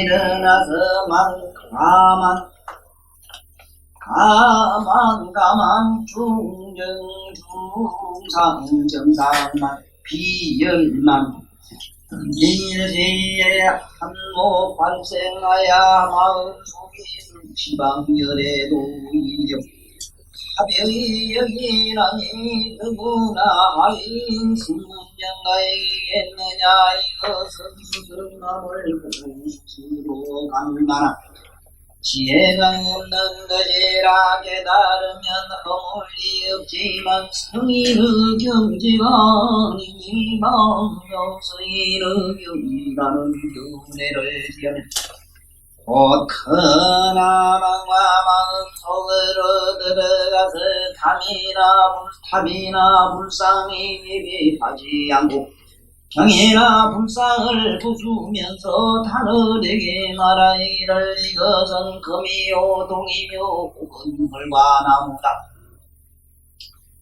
일어나서 가만 중정 중상 정상만 비열만 일세에 한몫 발생하야 마음속에 지방열에도 이력 하병이 여기라니 누구나 하인 승문장가이겠느냐 이것은 그남을 공수로 간만한 지혜가 없는 것이라 깨달으면 허물이 없지만 성인의 경지가 아니니 마음속인의 경이라는 경례를 지으면 곧 크나마와 마음속으로 들어가서 탐이나 불상이 비비하지 않고 경이나 불상을 부수면서 하늘에게 말하기를 이것은 금이요 동이며 혹은 벌과 나무다.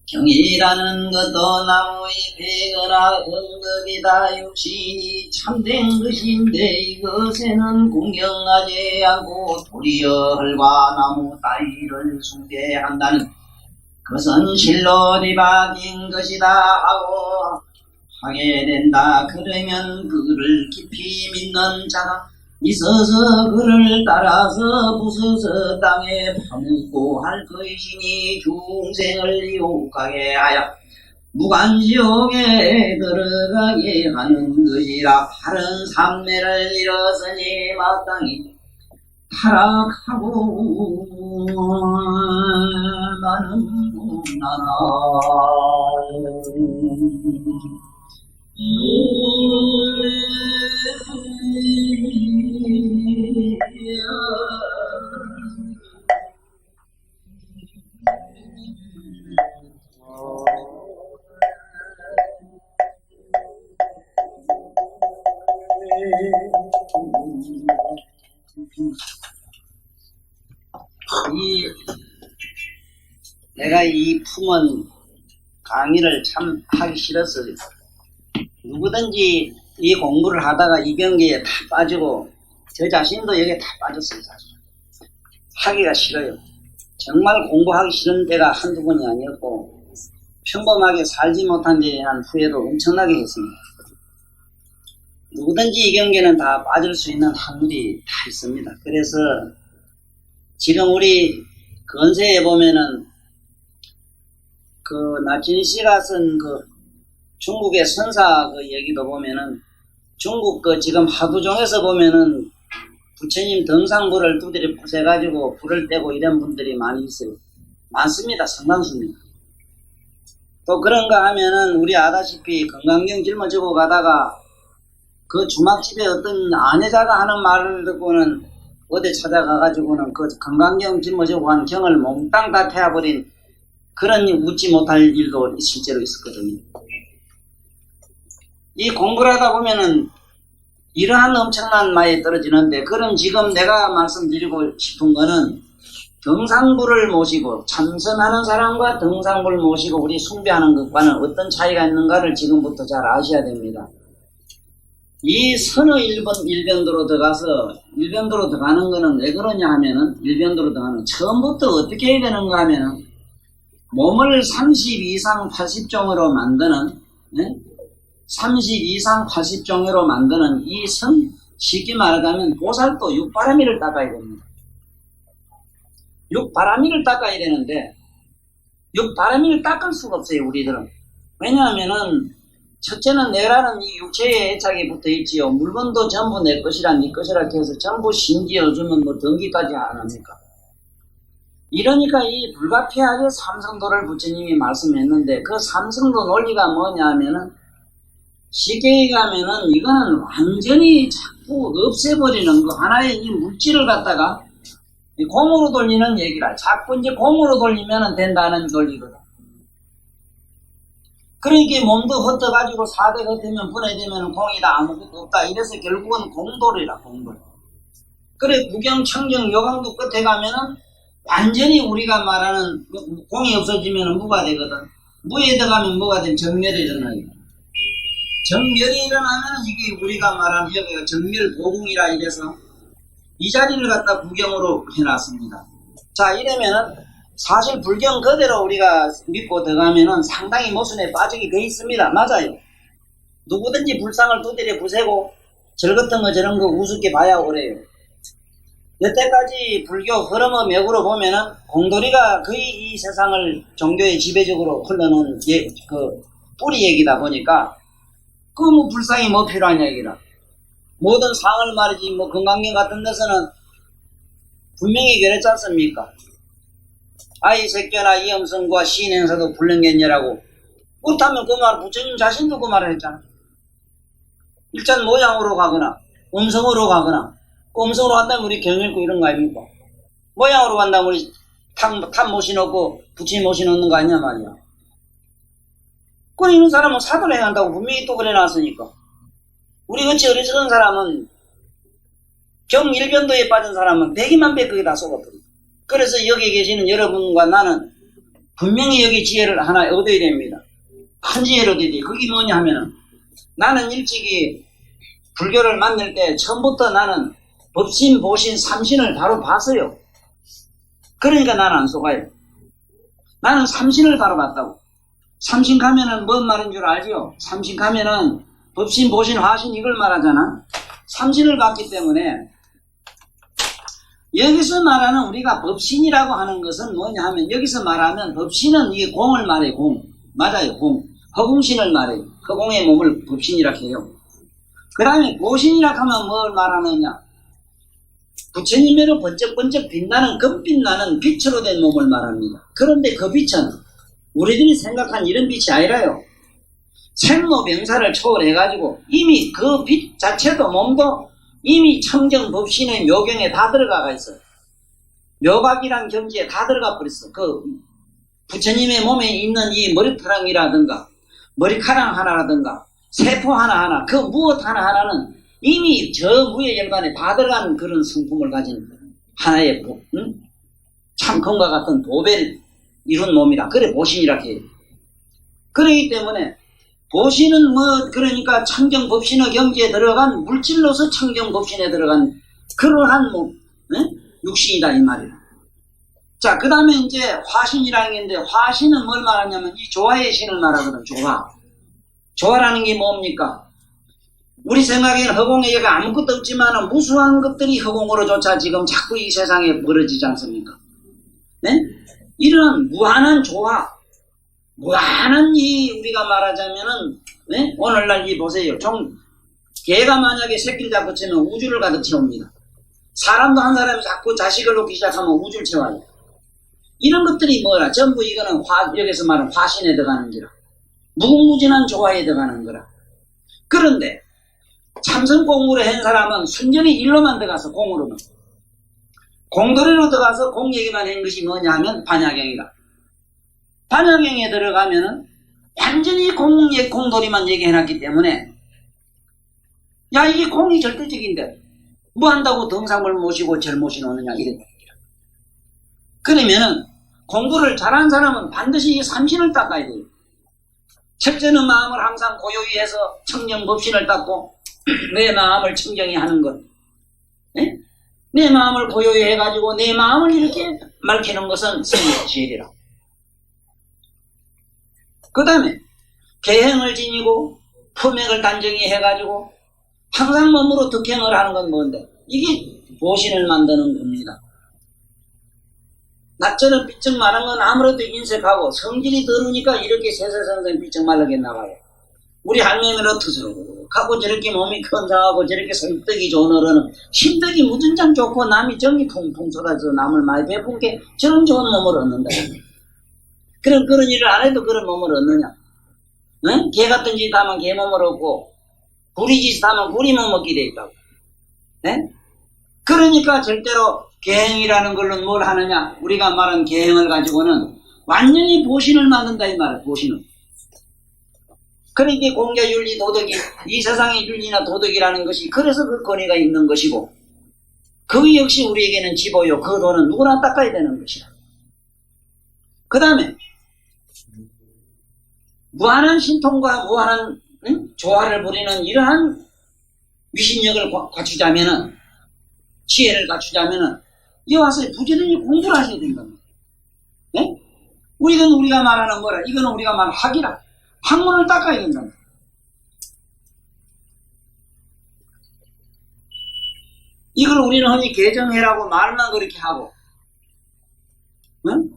경이라는 것도 나무의 배거나 언급이다. 육신이 참된 것인데 이것에는 공경하지 않고 도리어 헐과 나무 따위를 숭배한다는 것은 실로 뒤바뀐 것이다 하고 하게 된다. 그러면 그를 깊이 믿는 자가 있어서 그를 따라서 부서서 땅에 파묻고 할 것이니 중생을 유혹하게 하여 무간지옥에 들어가게 하는 것이라. 바른 삼매를 잃었으니 마땅히 타락하고 마는구나. 내가 이 품은 강의를 참 하기 싫었어요. 누구든지 이 공부를 하다가 이 경기에 다 빠지고 저 자신도 여기에 다 빠졌어요. 사실 하기가 싫어요. 정말 공부하기 싫은 때가 한두 번이 아니었고 평범하게 살지 못한 데에 대한 후회도 엄청나게 했습니다. 누구든지 이 경기에는 다 빠질 수 있는 확률이 다 있습니다. 그래서 지금 우리 건세에 보면은 그 나진희 씨가 쓴 그 중국의 선사 그 얘기도 보면은 중국 그 지금 하두종에서 보면은 부처님 등상불을 두드려 부숴가지고 불을 떼고 이런 분들이 많이 있어요. 많습니다. 상당수입니다. 또 그런가 하면은 우리 아다시피 건강경 짊어지고 가다가 그 주막집에 어떤 아내자가 하는 말을 듣고는 어디 찾아가가지고는 그 건강경 짊어지고 간 경을 몽땅 다 태워버린 그런 웃지 못할 일도 실제로 있었거든요. 이 공부를 하다 보면은 이러한 엄청난 마에 떨어지는데, 그럼 지금 내가 말씀드리고 싶은 거는 등상불을 모시고 참선하는 사람과 등상불을 모시고 우리 숭배하는 것과는 어떤 차이가 있는가를 지금부터 잘 아셔야 됩니다. 이 선의 일변도로 들어가서 일변도로 들어가는 거는 왜 그러냐 하면은 일변도로 들어가는 처음부터 어떻게 해야 되는가 하면은 몸을 30 이상 80종으로 만드는 30 이상 80종으로 만드는 이 선, 쉽게 말하자면 보살도 육바라미를 닦아야 됩니다. 육바라미를 닦아야 되는데 육바라미를 닦을 수가 없어요, 우리들은. 왜냐하면은 첫째는 내라는 이 육체에 애착이 붙어 있지요. 물건도 전부 내 것이라 네 것이라 해서 전부 심지어주면 뭐 등기까지 안 합니까? 이러니까 이 불가피하게 삼성도를 부처님이 말씀했는데, 그 삼성도 논리가 뭐냐 하면은 쉽게 얘기하면은 이거는 완전히 자꾸 없애버리는 거, 하나의 이 물질을 갖다가 공으로 돌리는 얘기라. 자꾸 이제 공으로 돌리면 된다는 논리거든. 그러니까 몸도 흩어가지고 4대 흩으면 분해되면 공이다, 아무것도 없다. 이래서 결국은 공돌이라, 공돌. 그래, 구경, 청정, 요강도 끝에 가면은 완전히 우리가 말하는 공이 없어지면 무가 되거든. 무에 들어가면 뭐가 된 정멸이 일어나요. 정멸이 일어나면 이게 우리가 말하는 여기가 정멸보궁이라 이래서 이 자리를 갖다 구경으로 해놨습니다. 자, 이러면은 사실 불경 그대로 우리가 믿고 들어가면은 상당히 모순에 빠지게 돼 있습니다. 맞아요. 누구든지 불상을 두드려 부세고 절 같은 거 저런 거 우습게 봐야 그래요. 여태까지 불교 흐름의 맥으로 보면은 공돌이가 거의 이 세상을 종교에 지배적으로 흘러놓은 그 뿌리 얘기다 보니까 그 뭐 불상이 뭐 필요한 얘기라. 모든 상을 말이지 뭐 건강경 같은 데서는 분명히 그랬지 않습니까? 아이 새끼나 이엄성과 시인행사도 불능견녀라고. 그렇다면 그 말 부처님 자신도 그 말을 했잖아. 일단 모양으로 가거나 음성으로 가거나 음성으로 간다면 우리 경 읽고 이런 거 아닙니까? 모양으로 간다면 우리 탑 모셔놓고 부처님 모셔놓는 거 아니냐 말이야. 그런 이런 사람은 사도를 해야 한다고 분명히 또 그래 놨으니까. 우리 같이 어리석은 사람은 경일변도에 빠진 사람은 백이만 백 거기 다 쏟아버려. 그래서 여기 계시는 여러분과 나는 분명히 여기 지혜를 하나 얻어야 됩니다. 큰 지혜를 얻어야 돼. 그게 뭐냐 하면은 나는 일찍이 불교를 만날 때 처음부터 나는 법신, 보신, 삼신을 바로 봤어요. 그러니까 나는 안 속아요. 나는 삼신을 바로 봤다고. 삼신 가면은 뭔 말인 줄 알지요? 삼신 가면은 법신, 보신, 화신 이걸 말하잖아. 삼신을 봤기 때문에 여기서 말하는 우리가 법신이라고 하는 것은 뭐냐 하면 여기서 말하면 법신은 이게 공을 말해요. 공. 맞아요. 공. 허공신을 말해요. 허공의 몸을 법신이라고 해요. 그 다음에 보신이라 하면 뭘 말하느냐? 부처님으로 번쩍번쩍 빛나는 금빛나는 빛으로 된 몸을 말합니다. 그런데 그 빛은 우리들이 생각한 이런 빛이 아니라요. 생로병사를 초월해가지고 이미 그 빛 자체도 몸도 이미 청정법신의 묘경에 다 들어가 있어요. 묘각이란 경지에 다 들어가 버렸어. 그 부처님의 몸에 있는 이 머리카락이라든가 머리카락 하나라든가 세포 하나하나 그 무엇 하나하나는 이미 저 무의 열반에 다 들어간 그런 성품을 가진 하나의 참컴과 같은 보배를 이룬 몸이다. 그래 보신이라 해요. 그러기 때문에 보신은 뭐 그러니까 청정법신의 경지에 들어간 물질로서 청정법신에 들어간 그러한 몸 육신이다 이 말이에요. 자, 그 다음에 이제 화신이라는 게 있는데 화신은 뭘 말하냐면 이 조화의 신을 말하거든. 조화. 조화라는 게 뭡니까? 우리 생각에는 허공에 여기 아무것도 없지만 무수한 것들이 허공으로조차 지금 자꾸 이 세상에 벌어지지 않습니까? 네? 이런 무한한 조화, 무한한 이 우리가 말하자면은 네? 오늘날 이 보세요. 개가 만약에 새끼를 잡고 치면 우주를 가득 채웁니다. 사람도 한 사람이 자꾸 자식을 놓기 시작하면 우주를 채워요. 이런 것들이 뭐라? 전부 이거는 여기서 말하는 화신에 들어가는 거라. 무궁무진한 조화에 들어가는 거라. 그런데 참선공으로 한 사람은 순전히 일로만 들어가서 공으로만. 공돌이로 들어가서 공 얘기만 한 것이 뭐냐 하면 반야경이다. 반야경에 들어가면은 완전히 공돌이만 얘기해놨기 때문에 야 이게 공이 절대적인데 뭐 한다고 등상을 모시고 절 모시노느냐 이랬다. 그러면은 공부를 잘한 사람은 반드시 이 삼신을 닦아야 돼요. 첫째는 마음을 항상 고요히 해서 청정법신을 닦고 내 마음을 청정히 하는 것. 네? 내 마음을 고요히 해가지고 내 마음을 이렇게 밝히는 것은 생리지혜리라. 그 다음에 계행을 지니고 품행을 단정히 해가지고 항상 몸으로 득행을 하는 건 뭔데? 이게 보신을 만드는 겁니다. 낮처럼 삐쩍 마른 건 아무래도 인색하고 성질이 더러우니까 이렇게 세세성성 삐쩍 말르겠나 봐요. 우리 할매미로 투스럭하고 저렇게 몸이 건장하고 저렇게 성격이 좋은 어른은 심덕이 무진장 좋고 남이 정이 풍풍 쏟아져서 남을 많이 베푼 게 저런 좋은 몸을 얻는다. 그런 일을 안 해도 그런 몸을 얻느냐? 응? 개 같은 짓 하면 개 몸을 얻고 구리 짓 하면 구리 몸 얻게 돼 있다고. 네? 그러니까 절대로 계행이라는 걸로 뭘 하느냐? 우리가 말한 계행을 가지고는 완전히 보신을 만든다 이 말이야. 보신을. 그러니까 공자 윤리 도덕이 이 세상의 윤리나 도덕이라는 것이 그래서 그 권위가 있는 것이고 그 역시 우리에게는 지보요. 그 도는 누구나 닦아야 되는 것이다. 그 다음에 무한한 신통과 무한한 조화를 부리는 이러한 위신력을 갖추자면은 지혜를 갖추자면은 이 와서 부지런히 공부를 하셔야 되는 겁니다. 네? 이건 우리가 말하는 뭐라, 이거는 우리가 말하는 학이라. 학문을 닦아야 된다. 이걸 우리는 흔히 개정해라고 말만 그렇게 하고, 응?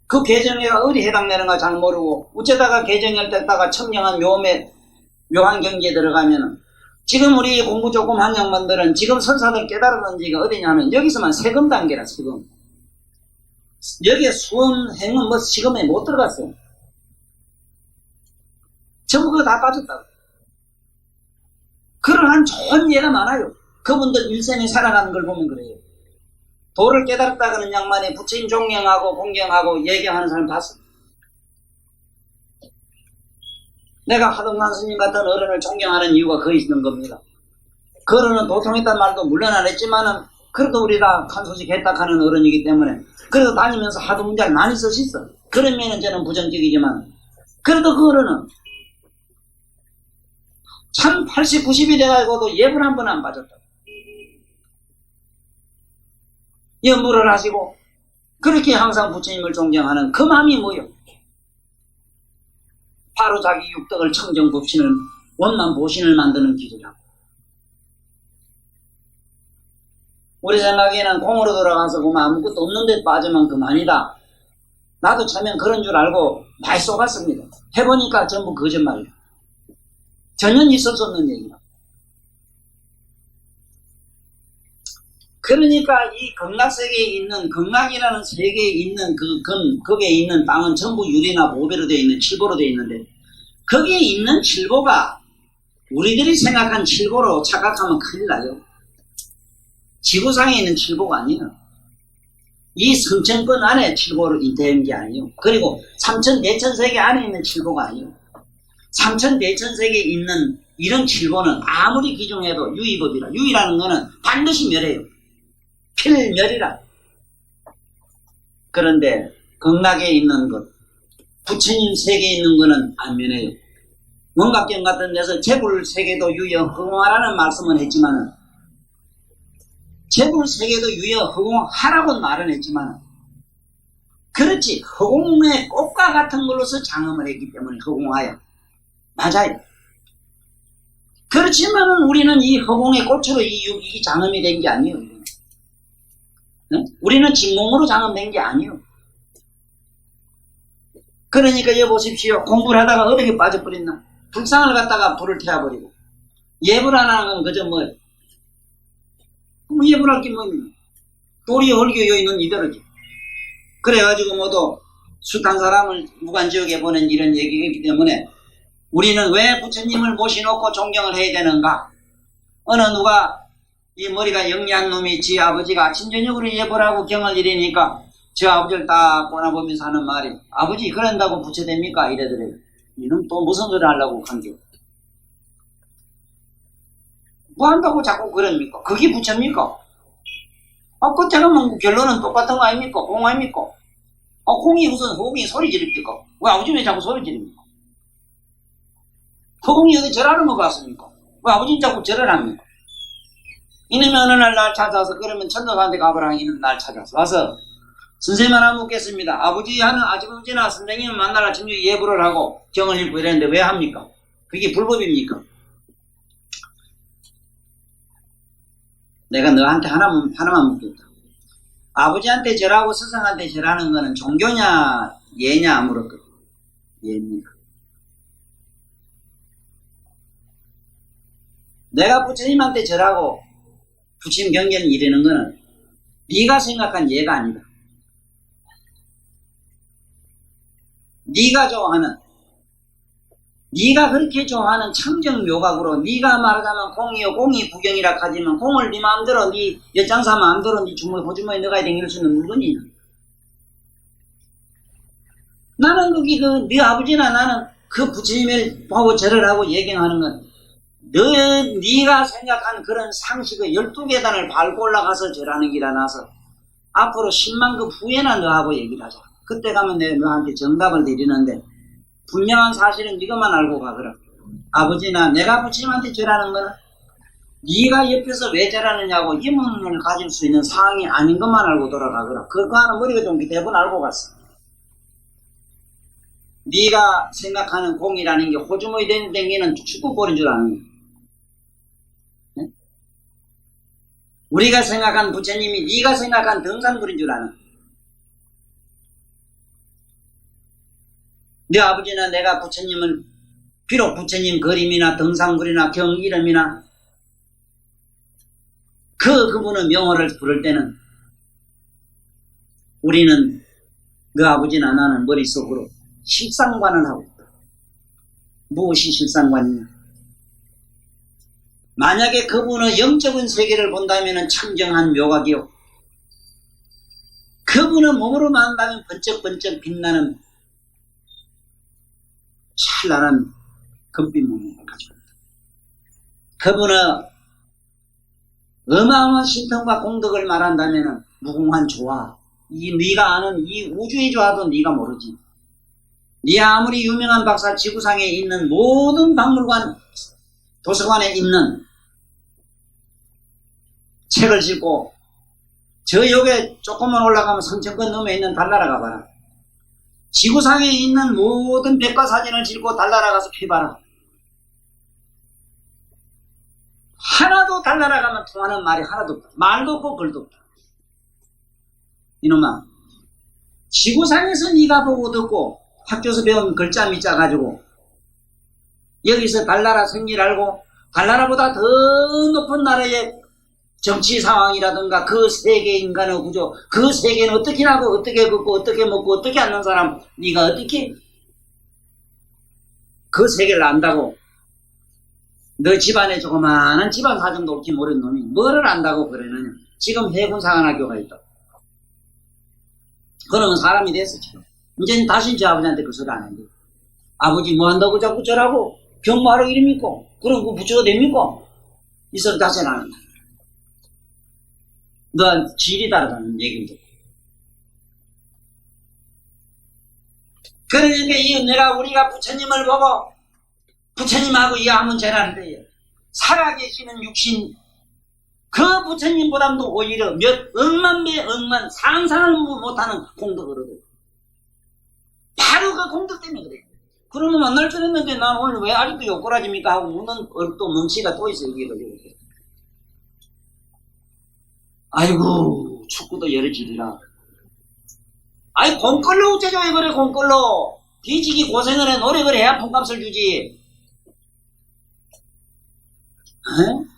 그 개정해가 어디 해당되는가 잘 모르고, 어쩌다가 개정할 때다가 청량한 묘한 경지에 들어가면은, 지금 우리 공부 조금 한 양반들은 지금 선사들 깨달은 지가 어디냐면, 여기서만 세금 단계라, 세금. 여기에 수험, 행은 뭐 시금에 못 들어갔어요. 전부 그거 다 빠졌다고. 그러한 좋은 예가 많아요. 그분들 일생에 살아가는 걸 보면 그래요. 도를 깨달았다가는 양반이 부처님 존경하고 공경하고 예경하는 사람 봤습니다. 내가 하동만 스님 같은 어른을 존경하는 이유가 거기 있는 겁니다. 그 어른은 도통했단 말도 물론 안 했지만은 그래도 우리가 한 소식 했다 하는 어른이기 때문에 그래도 다니면서 하도 문제를 많이 쓰셨어. 그런 면은 저는 부정적이지만 그래도 그 어른은 참 80, 90이 돼가지고도 예불 한 번 안 빠졌다. 연부를 하시고 그렇게 항상 부처님을 존경하는 그 마음이 뭐요? 바로 자기 육덕을 청정법신을 원만 보신을 만드는 길이라고. 우리 생각에는 공으로 돌아가서 보면 아무것도 없는 데 빠지면 그만이다. 나도 처음엔 그런 줄 알고 많이 쏘갔습니다. 해보니까 전부 거짓말이야. 전혀 있을 수 없는 얘기다. 그러니까 이 극락세계에 있는, 극락이라는 세계에 있는 거기에 있는 땅은 전부 유리나 보배로 되어 있는 칠보로 되어 있는데, 거기에 있는 칠보가 우리들이 생각한 칠보로 착각하면 큰일 나요. 지구상에 있는 칠보가 아니에요. 이 성천권 안에 칠보로 된 게 아니에요. 그리고 삼천대천세계 안에 있는 칠보가 아니에요. 삼천대천세계에 있는 이런 칠보는 아무리 기중해도 유의법이라. 유의라는 거는 반드시 멸해요. 필멸이라. 그런데 극락에 있는 것, 부처님 세계에 있는 것은 안 면해요. 원각경 같은 데서 재불세계도 유여 허공하라는 말씀은 했지만은, 재불세계도 유여 허공하라고 말은 했지만, 그렇지 허공의 꽃과 같은 걸로서 장엄을 했기 때문에 허공하여 맞아요. 그렇지만은 우리는 이 허공의 꽃으로 이 장엄이 된 게 아니에요. 네? 우리는 진공으로 장엄된 게 아니에요. 그러니까 여보십시오. 공부를 하다가 어떻게 빠져버렸나? 불상을 갖다가 불을 태워버리고 예불 안 하는 건 그저 뭐 예불할 게 뭐입니까? 도리 헐교여 있는 이대로지. 그래가지고 모두 숱한 사람을 무관지옥에 보낸 이런 얘기가 있기 때문에 우리는 왜 부처님을 모셔놓고 존경을 해야 되는가? 어느 누가 이 머리가 영리한 놈이 지 아버지가 아침 저녁으로 예보라고 경을 이리니까 저 아버지를 딱 보나보면서 하는 말이 아버지 그런다고 부처됩니까? 이래더래요. 이놈 또 무슨 소리 하려고 간겨? 뭐 한다고 자꾸 그럽니까? 그게 부처입니까? 그때는 결론은 똑같은 거 아닙니까? 공 아닙니까? 공이 무슨 허공이 소리 지릅니까? 왜 아버지 왜 자꾸 소리 지릅니까? 허공이 어디 절하는 것 같습니까? 왜 아버지는 자꾸 절을 합니까? 이놈이 어느 날 찾아서 그러면 천도사한테 가보라 이놈 날 찾아서 와서 선생님 하나 묻겠습니다. 아버지나 선생님을 만나라 청주 예불을 하고 경을 읽고 이랬는데 왜 합니까? 그게 불법입니까? 내가 너한테 하나만 묻겠다. 아버지한테 절하고 스승한테 절하는 거는 종교냐 예냐 물었거든. 예입니다. 내가 부처님한테 절하고 부처님 경계를 이루는 거는 네가 생각한 예가 아니다. 네가 좋아하는, 네가 그렇게 좋아하는 청정 묘각으로 네가 말하자면 공이 구경이라 하지만 공을 네 마음대로 네 엿장사 마음대로 네 호주머니에 넣어야 댕길 수 있는 물건이냐. 나는 네 아버지나 나는 그 부처님을 보고 절을 하고 예경하는 건 네가 생각한 그런 상식의 12계단을 밟고 올라가서 절하는 길이라 나서 앞으로 10만 급 후에나 너하고 얘기를 하자. 그때 가면 내가 너한테 정답을 드리는데 분명한 사실은 이것만 알고 가거라. 아버지나 내가 부처님한테 절하는 거는 네가 옆에서 왜 저러느냐고 의문을 가질 수 있는 상황이 아닌 것만 알고 돌아가거라. 그거 하나 머리가 좀 대부분 알고 갔어. 네가 생각하는 공이라는 게 호주머니 댕기는 축구볼인 줄 아는 거야. 네? 우리가 생각한 부처님이 네가 생각한 등산불인 줄 아는 거야. 네 아버지나 내가 부처님을 비록 부처님 그림이나 등산불이나 경 이름이나 그분의 명호를 부를 때는 우리는 그 아버지나 나는 머릿속으로 실상관을 하고 있다. 무엇이 실상관이냐? 만약에 그분의 영적인 세계를 본다면 청정한 묘각이요. 그분의 몸으로만 한다면 번쩍번쩍 빛나는 찬란한 금빛 몸을 가지고 있다. 그분의 어마어마한 신통과 공덕을 말한다면 무궁한 조화, 네가 아는 이 우주의 조화도 네가 모르지. 네 아무리 유명한 박사 지구상에 있는 모든 박물관 도서관에 있는 책을 싣고 저 역에 조금만 올라가면 성천권 넘에 있는 달나라 가봐라. 지구상에 있는 모든 백과사전을 싣고 달나라 가서 피봐라. 하나도 달나라 가면 통하는 말이 하나도 없다. 말도 없고 글도 없다. 이놈아, 지구상에서 네가 보고 듣고 학교에서 배운 글자 밑자 가지고 여기서 달나라 생리를 알고 달나라보다 더 높은 나라의 정치 상황이라든가 그 세계 인간의 구조, 그 세계는 어떻게 나고 어떻게 걷고 어떻게 먹고 어떻게 앉는 사람, 네가 어떻게 그 세계를 안다고 너 집안에 조그마한 집안 사정도 없지 모르는 놈이 뭐를 안다고 그러느냐. 지금 해군사관학교가 있다. 그러면 사람이 됐어 지금. 이제는 다시 저 아버지한테 그 소리 안 한대. 아버지 뭐 한다고 자꾸 저라고 경마하러 이립니까? 그럼 그 부처가 됩니까? 이 소리 다시 안 한다. 너 질이 다르다는 얘기를 듣고. 그러니까 내가 우리가 부처님을 보고 부처님하고 이하면 전하는데 살아계시는 육신 그 부처님보다도 오히려 몇 억만 배 억만 상상을 못하는 공덕을 얻어. 바로 그 공덕 때문에 그래. 그러면 만날 줄 했는데 난 오늘 왜 아직도 욕구라집니까 하고 묻는 또 멍치가 또 있어. 이게 그래. 아이고 축구도 열어지리라. 아이 공걸로 어째죠 왜 그래 공걸로. 뒤지기 고생을 해 노력을 해야 품값을 주지. 에?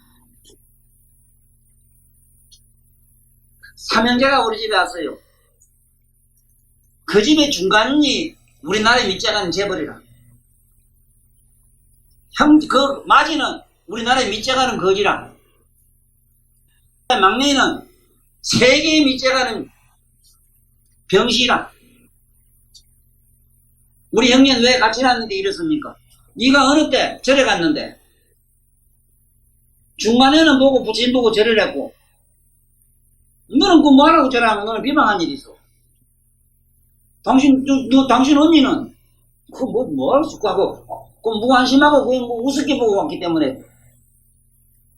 삼형제가 우리 집에 왔어요. 그 집의 중간이 우리나라의 밑자가는 재벌이라. 그 마지는 우리나라의 밑자가는 거지라. 막내는 세계의 밑자가는 병시라. 우리 형님 왜 같이 났는데 이랬습니까? 네가 어느 때 절에 갔는데 중간에는 보고 부처님 보고 절을 했고 너는 그 뭐하라고 절하면 너는 비방한 일이 있어. 당신 언니는 그 뭐 할 수 있고 하고 그 무관심하고 그 우습게 보고 왔기 때문에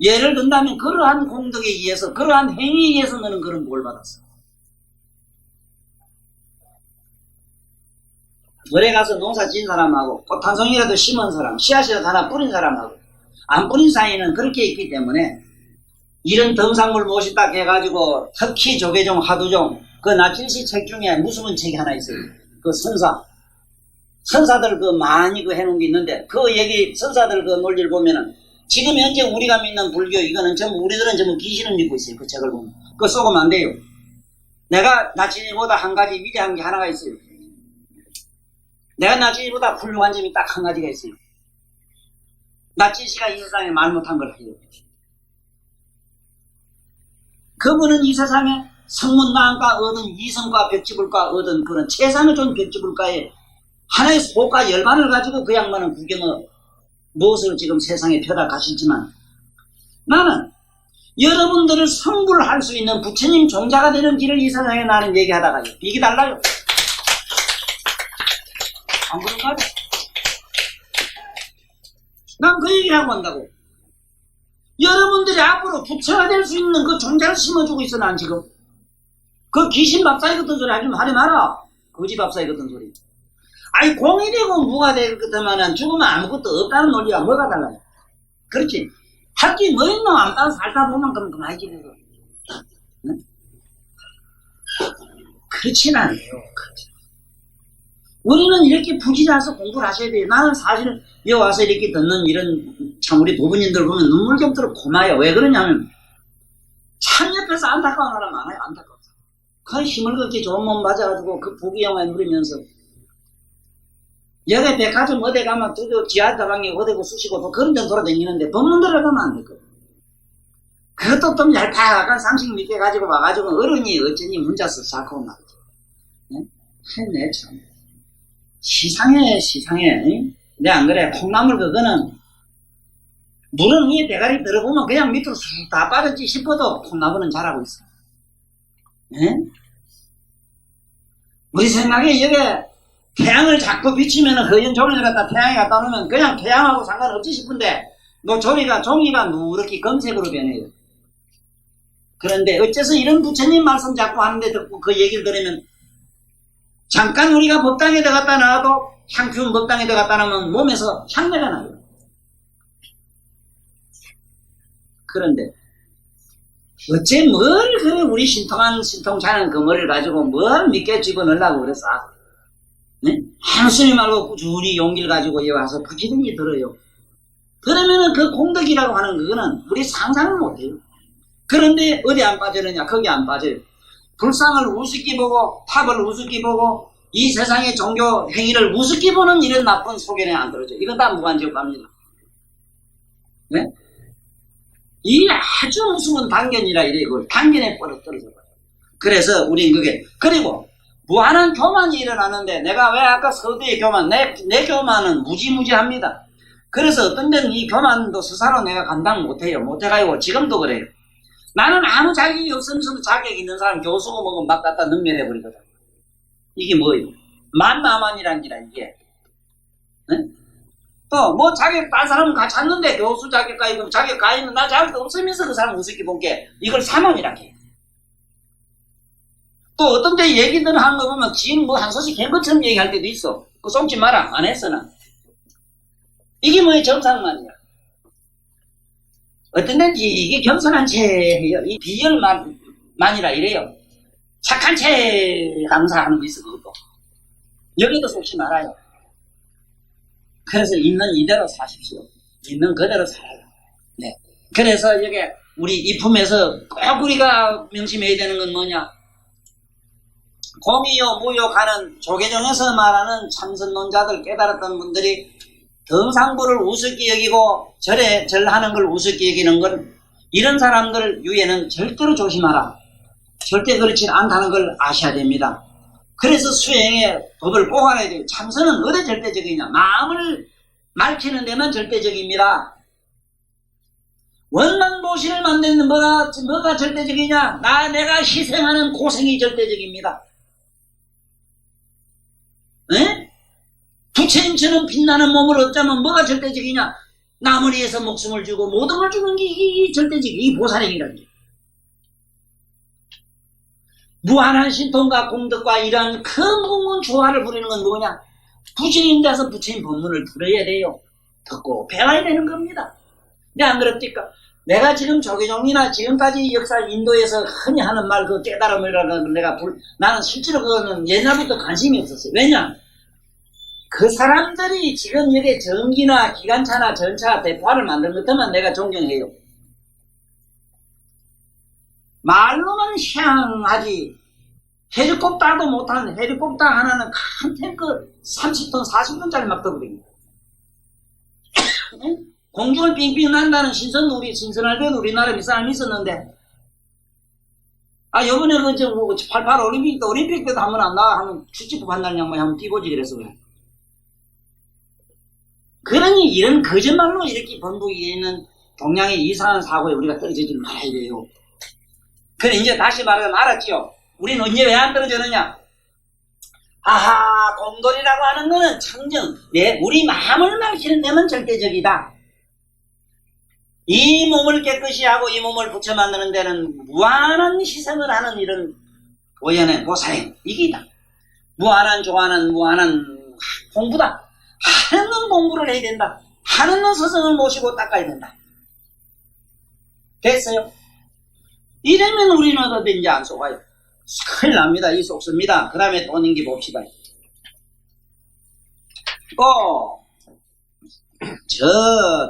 예를 든다면 그러한 공덕에 의해서 그러한 행위에 의해서 너는 그런 복을 받았어. 물에 가서 농사 지은 사람하고 꽃 한 송이라도 심은 사람, 씨앗이라도 하나 뿌린 사람하고 안 뿌린 사이는 그렇게 있기 때문에 이런 등산물 모시다 해가지고 특히 조계종, 하두종 그 나칠시 책 중에 무수분 책이 하나 있어요. 그 선사들 그 많이 그 해놓은 게 있는데 그 얘기 선사들 그 논리를 보면은 지금 현재 우리가 믿는 불교 이거는 전부 우리들은 전부 귀신을 믿고 있어요. 그 책을 보면 그거 쏘면 안 돼요. 내가 나칠시보다 한 가지 위대한 게 하나가 있어요. 내가 나칠시보다 훌륭한 점이 딱 한 가지가 있어요. 나칠시가 이 세상에 말 못한 걸 해요. 그분은 이 세상에 성문나한과 얻은 이성과 벽지불과 얻은 그런 최상을 준 벽지불가에 하나의 소가 열반을 가지고 그 양반은 구경을 무엇을 지금 세상에 펴다 가시지만 나는 여러분들을 성불할 수 있는 부처님 종자가 되는 길을 이 세상에 나는 얘기하다가 이게 달라요. 안 그런가? 난 그 얘기를 하고 한다고. 여러분들이 앞으로 부처가 될 수 있는 그 존재를 심어주고 있어, 난 지금. 그 귀신 밥사이 같은 소리 하지 마라. 거지 밥사이 같은 소리. 아니, 공이 되고 무가 되겠다면은 죽으면 아무것도 없다는 논리가 뭐가 달라요? 그렇지. 할 게 뭐 있노? 안 따라 살다 보면 그만이지. 응? 그렇진 않아요. 우리는 이렇게 부지런해서 공부를 하셔야 돼요. 나는 사실 여기 와서 이렇게 듣는 이런 참 우리 도부님들 보면 눈물 좀 들어 고마워요. 왜 그러냐면 참 옆에서 안타까운 사람 많아요. 안타까워. 그 힘을 그렇게 좋은 몸 맞아가지고 그 부귀영화에 누리면서 여기 백화점 어디 가면 드디어 지하 다방에 어디고 쑤시고 또 그런 데 돌아다니는데 법문 들어가면 안 되거든. 그것도 좀 얄팍한 상식 믿게 가지고 와가지고 어른이 어쩌니 문자 써서 자꾸 말이지. 네, 참. 시상해. 내 안 그래. 콩나물 그거는 물은 위에 대가리 들어보면 그냥 밑으로 쑥 다 빠졌지 싶어도 콩나물은 자라고 있어. 네? 우리 생각에 여기 태양을 자꾸 비치면 허연 종이를 갖다 태양에 갖다 놓으면 그냥 태양하고 상관없지 싶은데 뭐 종이가 누렇게 검색으로 변해요. 그런데 어째서 이런 부처님 말씀 자꾸 하는데 듣고 그 얘기를 들으면 잠깐 우리가 법당에 들어갔다 나와도 향pi운 법당에 들어갔다 나오면 몸에서 향내가 나요. 그런데 어째 뭘 그래 우리 신통찮은 그 머리를 가지고 뭘 믿게 집어넣으려고 그랬어. 네? 한숨이 말고 꾸준히 용기를 가지고 여기 와서 부지런히 들어요. 그러면은 그 공덕이라고 하는 그거는 우리 상상을 못해요. 그런데 어디 안 빠지느냐? 거기 안 빠져요. 불상을 우습게 보고 탑을 우습게 보고 이 세상의 종교 행위를 우습게 보는 이런 나쁜 소견에 안 들어져. 이건 다 무관지역합니다. 네? 이 아주 무서운 단견이라 이래. 그걸 단견에 떨어져 봐요. 그래서 우린 그게 그리고 무한한 교만이 일어나는데 내가 왜 아까 서두의 교만 내 교만은 무지무지합니다. 그래서 어떤 데는 이 교만도 스스로 내가 감당 못해요. 못해가지고 지금도 그래요. 나는 아무 자격이 없으면서도 자격 있는 사람 교수고 뭐고 막 갖다 능멸해버리거든. 이게 뭐예요? 만나만이란 기라 이게. 네? 또 뭐 자격 딴 사람은 같이 찾는데 교수 자격가 있고 자격가 있는 나 자격도 없으면서 그 사람 우습게 본 게 이걸 사망이라 해. 또 어떤 데 얘기들 하는 거 보면 지인 뭐 한 소식 한 것처럼 얘기할 때도 있어. 그거 속지 마라. 안 했어 나. 이게 뭐의 정상만이야. 어떤 데는 이게 겸손한 채예요. 이 비열만이라 이래요. 착한 채 항상 하는 거 있어 그것도. 여기도 속지 말아요. 그래서 있는 이대로 사십시오. 있는 그대로 살아요. 네. 그래서 여기 우리 이품에서 꼭 우리가 명심해야 되는 건 뭐냐? 공이요 무요 가는 조계종에서 말하는 참선론자들 깨달았던 분들이 등상부를 우습게 여기고 절하는 걸 우습게 여기는 건 이런 사람들 유에는 절대로 조심하라. 절대 그렇지 않다는 걸 아셔야 됩니다. 그래서 수행의 법을 꼭 알아야 돼요. 참선은 어디 절대적이냐? 마음을 맑히는 데만 절대적입니다. 원망보신을 만드는 뭐가 절대적이냐? 내가 희생하는 고생이 절대적입니다. 에? 부처님처럼 빛나는 몸을 얻자면 뭐가 절대적이냐? 남을 위해서 목숨을 주고 모든 걸 주는 게 이 절대적이 이 보살행이라는 게. 무한한 신통과 공덕과 이러한 그 무궁한 조화를 부리는 건 뭐냐? 부처님 돼서 부처님 법문을 들어야 돼요. 듣고 배워야 되는 겁니다. 근데 안 그렇습니까? 내가 지금 조계종이나 지금까지 역사 인도에서 흔히 하는 말 그 깨달음이라는 나는 실제로 그거는 옛날부터 관심이 없었어요. 왜냐? 그 사람들이 지금 여기 전기나 기관차나 전차 대포화를 만든 것들만 내가 존경해요. 말로만 향하지 헬리콥터도 못하는 헬리콥터 하나는 큰 탱크 30톤 40톤짜리 막 떠버립니다. 공중을 빙빙 난다는 신선할 때도 우리나라 몇 사람이 있었는데 요번에 그 88 올림픽 때도 한번 안 나와 하면 출직부 한다는 양반이 한번 뛰보지 그래서 그래. 그러니 이런 거짓말로 이렇게 번복이 있는 동양의 이상한 사고에 우리가 떨어지지 말아야 돼요. 그래 이제 다시 말하면 알았지요. 우리는 언제 왜 안 떨어지느냐? 아하, 공돌이라고 하는 거는 청정, 우리 마음을 밝히는 데만 절대적이다. 이 몸을 깨끗이 하고 이 몸을 부처 만드는 데는 무한한 희생을 하는 이런 보현의 보살행, 이기다. 무한한 조화는 무한한 공부다. 하는 공부를 해야 된다. 하는 스승을 모시고 닦아야 된다. 됐어요? 이러면 우리는 어디든지 안 속아요. 큰일 납니다. 이 속습니다. 그 다음에 또 넘기 봅시다.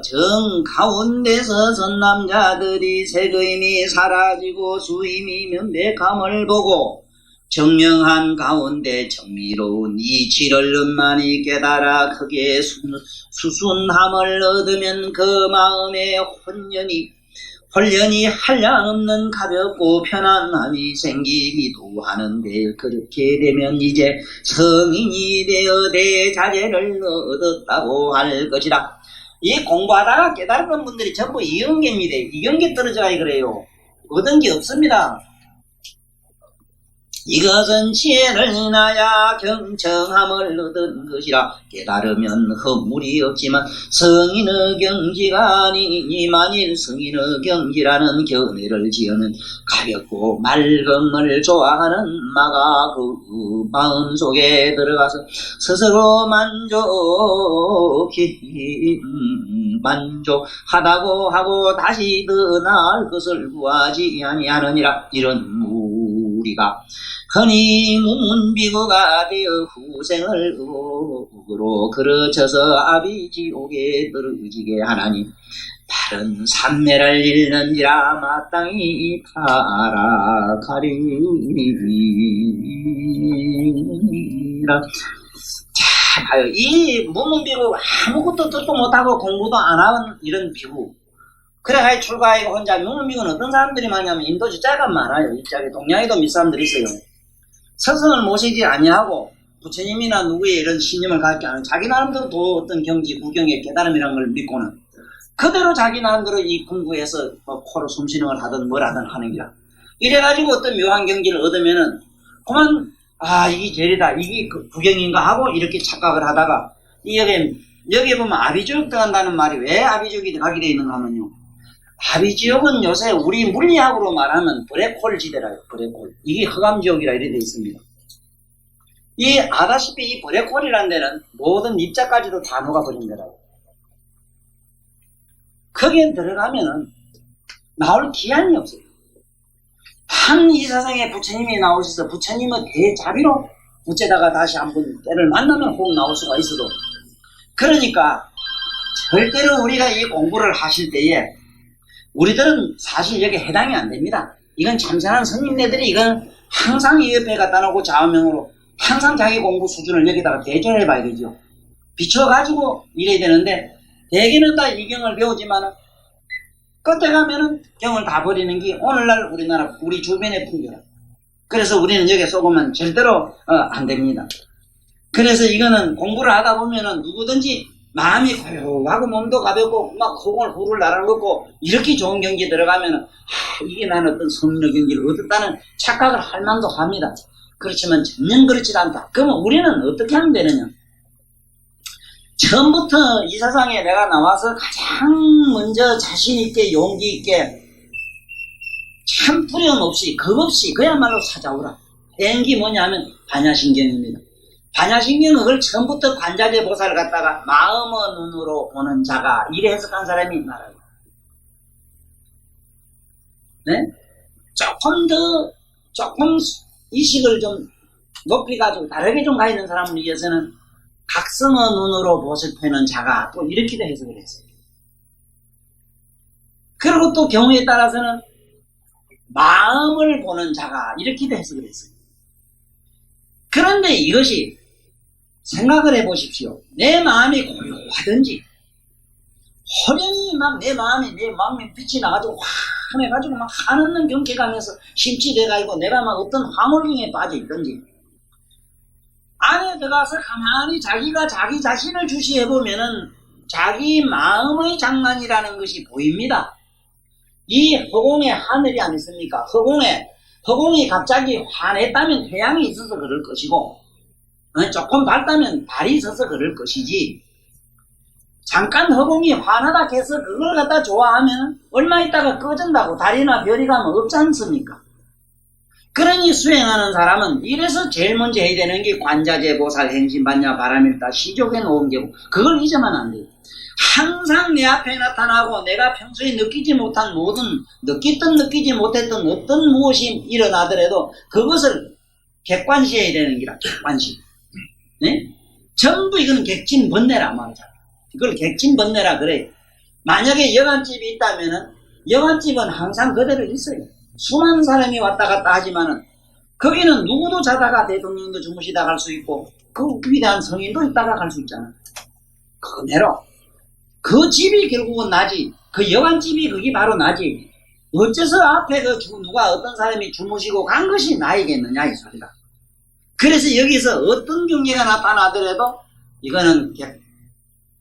정 가운데서 선남자들이 색의미 사라지고 수임이 면백함을 보고 정명한 가운데 정미로운 이치를 은만히 깨달아 크게 수순함을 얻으면 그 마음에 홀연히 한량없는 가볍고 편안함이 생기기도 하는데, 그렇게 되면 이제 성인이 되어 대자재를 얻었다고 할 것이다. 이 공부하다가 깨달은 분들이 전부 이경계입니다. 이경계 떨어져야 그래요. 얻은 게 없습니다. 이것은 지혜를 인하여 경청함을 얻은 것이라. 깨달으면 허물이 없지만 성인의 경지가 아니니, 만일 성인의 경지라는 견해를 지어는 가볍고 맑음을 좋아하는 마가 그 마음속에 들어가서 스스로 만족하다고 하고 다시 더 나을 것을 구하지 아니하느니라. 이런 우리가 흔히 문비구가 되어 후생을 의로 그르쳐서 아비지옥에 떨어지게 하나니, 다른 삼매를 잃는지라 마땅히 타락하리라. 자, 봐요. 이 문비구 아무것도 듣도 못하고 공부도 안 하는 이런 비구, 그래가 출가하고 혼자. 문비구는 어떤 사람들이 많냐면 인도주자가 많아요. 이쪽에 동양에도 몇 사람들이 있어요. 스승을 모시지 아니하고 부처님이나 누구의 이런 신념을 갖지 않은 자기 나름대로 또 어떤 경지 구경의 깨달음이라는 걸 믿고는 그대로 자기 나름대로 이 공부해서 코로 숨쉬는 걸 하든 뭘 하든 하는 거야. 이래가지고 어떤 묘한 경지를 얻으면은 그만 이게 제리다, 이게 구경인가 하고 이렇게 착각을 하다가, 여기에 보면 아비지옥 들어간다는 말이 왜 아비지옥이 가게 되어 있는가 하면요, 아비지옥은 요새 우리 물리학으로 말하면 블랙홀 지대라요. 블랙홀. 이게 흑암지옥이라 이렇게 되어 있습니다. 아다시피 이 블랙홀이라는 데는 모든 입자까지도 다 녹아버린 거라고. 거기에 들어가면은 나올 기한이 없어요. 이 세상에 부처님이 나오셔서 부처님의 대자비로 부채다가 다시 한번 때를 만나면 혹 나올 수가 있어도, 그러니까 절대로 우리가 이 공부를 하실 때에 우리들은 사실 여기에 해당이 안 됩니다. 이건 참선한 스님네들이 이건 항상 이 옆에 갖다 놓고 좌우명으로 항상 자기 공부 수준을 여기다가 대조해 봐야 되죠. 비춰가지고 이래야 되는데, 대개는 다 이 경을 배우지만은 끝에 가면은 경을 다 버리는 게 오늘날 우리나라, 우리 주변의 풍경. 그래서 우리는 여기에 쏘고만 절대로 안 됩니다. 그래서 이거는 공부를 하다 보면은 누구든지 마음이 고요하고 몸도 가볍고 막 허공을 후를 날아먹고 이렇게 좋은 경지에 들어가면은 이게 나는 어떤 성인의 경지를 얻었다는 착각을 할 만도 합니다. 그렇지만 전혀 그렇지 않다. 그러면 우리는 어떻게 하면 되느냐? 처음부터 이 세상에 내가 나와서 가장 먼저 자신있게 용기있게 참 두려움 없이 겁 없이 그야말로 찾아오라. 행기 뭐냐 하면 반야신경입니다. 반야신경은 그걸 처음부터 관자재 보살을 갖다가 마음의 눈으로 보는 자가, 이래 해석한 사람이 말아요. 네? 조금 이식을 좀 높이가지고 다르게 좀 가 있는 사람을 위해서는 각성의 눈으로 보살 펴는 자가, 또 이렇게도 해석을 했어요. 그리고 또 경우에 따라서는 마음을 보는 자가, 이렇게도 해석을 했어요. 그런데 이것이 생각을 해보십시오. 내 마음이 고요하든지 호련히 막 내 마음이 빛이 나가지고 환해가지고 막 한없는 경계감에서 심취돼가지고 내가 막 어떤 황홀경에 빠져있든지, 안에 들어가서 가만히 자기가 자기 자신을 주시해보면은 자기 마음의 장난이라는 것이 보입니다. 이 허공에 하늘이 안 있습니까? 허공이 갑자기 환했다면 태양이 있어서 그럴 것이고, 조금 밝다면 달이 있어서 그럴 것이지, 잠깐 허공이 환하다 해서 그걸 갖다 좋아하면 얼마 있다가 꺼진다고 달이나 별이 가면 없지 않습니까? 그러니 수행하는 사람은 이래서 제일 먼저 해야 되는 게 관자재, 보살, 행신, 반야, 바람일다, 시족의 노음계고 그걸 잊으면 안 돼요. 항상 내 앞에 나타나고 내가 평소에 느끼지 못한 모든 느끼든 느끼지 못했던 어떤 무엇이 일어나더라도 그것을 객관시해야 되는 기라. 객관시. 네? 전부 이건 객진번뇌라 말이잖아. 이걸 객진번뇌라 그래요. 만약에 여관집이 있다면은 여관집은 항상 그대로 있어요. 수많은 사람이 왔다 갔다 하지만은 거기는 누구도 자다가 대통령도 주무시다 갈 수 있고 그 위대한 성인도 있다가 갈 수 있잖아. 그대로 그 집이 결국은 나지. 그 여관집이 그게 바로 나지. 어째서 앞에 그 누가 어떤 사람이 주무시고 간 것이 나이겠느냐 이 소리다. 그래서 여기서 어떤 경계가 나타나더라도 이거는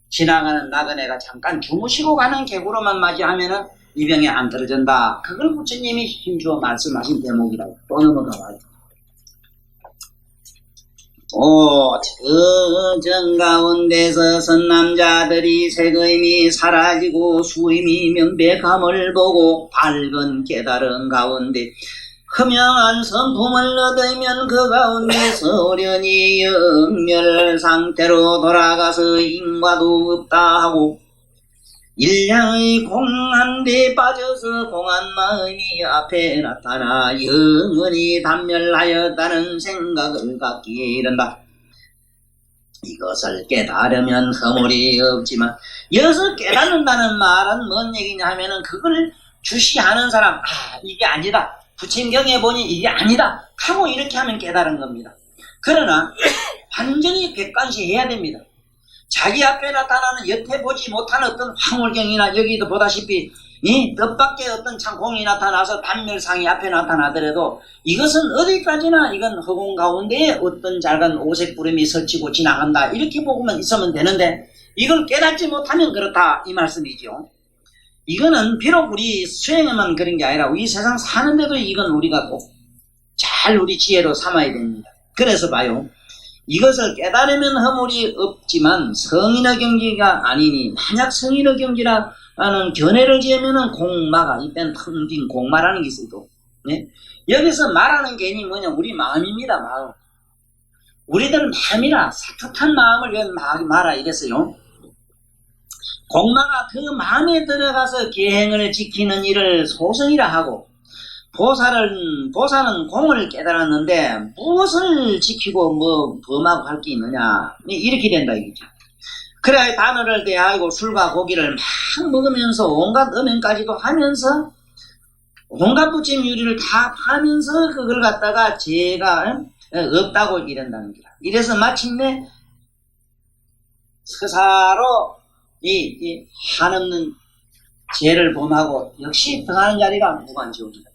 지나가는 나그네가 잠깐 주무시고 가는 객으로만 맞이하면은 이 병에 안 떨어진다. 그걸 부처님이 힘주어 말씀하신 대목이라고. 또 넘어가 봐요. 저 가운데서 선남자들이 색의미 사라지고 수임이 명백함을 보고 밝은 깨달은 가운데 흠명한 성품을 얻으면 그 가운데서 어련히 영멸 상태로 돌아가서 인과도 없다 하고 일량의 공한 데 빠져서 공한 마음이 앞에 나타나 영원히 단멸하였다는 생각을 갖기에 이른다. 이것을 깨달으면 허물이 없지만 여기서 깨닫는다는 말은 뭔 얘기냐 하면은 그걸 주시하는 사람 이게 아니다. 부침경에 보니 이게 아니다 하고 이렇게 하면 깨달은 겁니다. 그러나 완전히 객관시해야 됩니다. 자기 앞에 나타나는 여태 보지 못한 어떤 황홀경이나 여기도 보다시피 이 뜻밖의 어떤 창공이 나타나서 단멸상이 앞에 나타나더라도 이것은 어디까지나 이건 허공 가운데에 어떤 작은 오색구름이 설치고 지나간다 이렇게 보고만 있으면 되는데 이걸 깨닫지 못하면 그렇다 이 말씀이죠. 이거는 비록 우리 수행에만 그런 게 아니라 이 세상 사는데도 이건 우리가 꼭 잘 우리 지혜로 삼아야 됩니다. 그래서 봐요. 이것을 깨달으면 허물이 없지만 성인의 경지가 아니니 만약 성인의 경지라는 견해를 지으면은 공마가 이땐 텅빈 공마라는 게 있어도 네? 여기서 말하는 개념이 뭐냐 우리 마음입니다. 마음. 우리들은 마음이라 사특한 마음을 말아 이랬어요. 공마가 그 마음에 들어가서 계행을 지키는 일을 소성이라 하고 보살은 공을 깨달았는데 무엇을 지키고 뭐 범하고 할 게 있느냐 이렇게 된다 이거죠. 그래야 단어를 대하고 술과 고기를 막 먹으면서 온갖 음행까지도 하면서 온갖 부침 유리를 다 파면서 그걸 갖다가 죄가 없다고 이런다는 거야. 이래서 마침내 서사로 이 한없는 죄를 범하고 역시 등하는 자리가 무간지옥이다.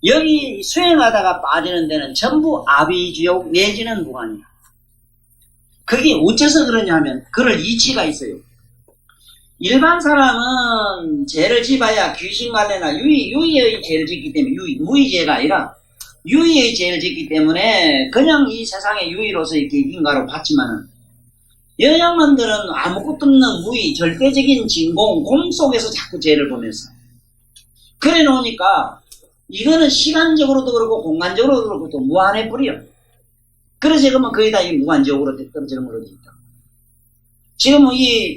여기 수행하다가 빠지는 데는 전부 아비지옥 내지는 무간이야. 그게 어째서 그러냐 하면 그럴 이치가 있어요. 일반 사람은 죄를 지어야 귀신말레나 유의의 죄를 짓기 때문에 무의죄가 아니라 유의의 죄를 짓기 때문에 그냥 이 세상의 유의로서 이렇게 인가로 봤지만은 여양만들은 아무것도 없는 무의 절대적인 진공 공 속에서 자꾸 죄를 보면서 그래 놓으니까 이거는 시간적으로도 그렇고 공간적으로도 그렇고 또 무한해 버려. 그래서 지금은 거의 다 이 무간지옥으로 떨어지는 걸로 돼 있다. 지금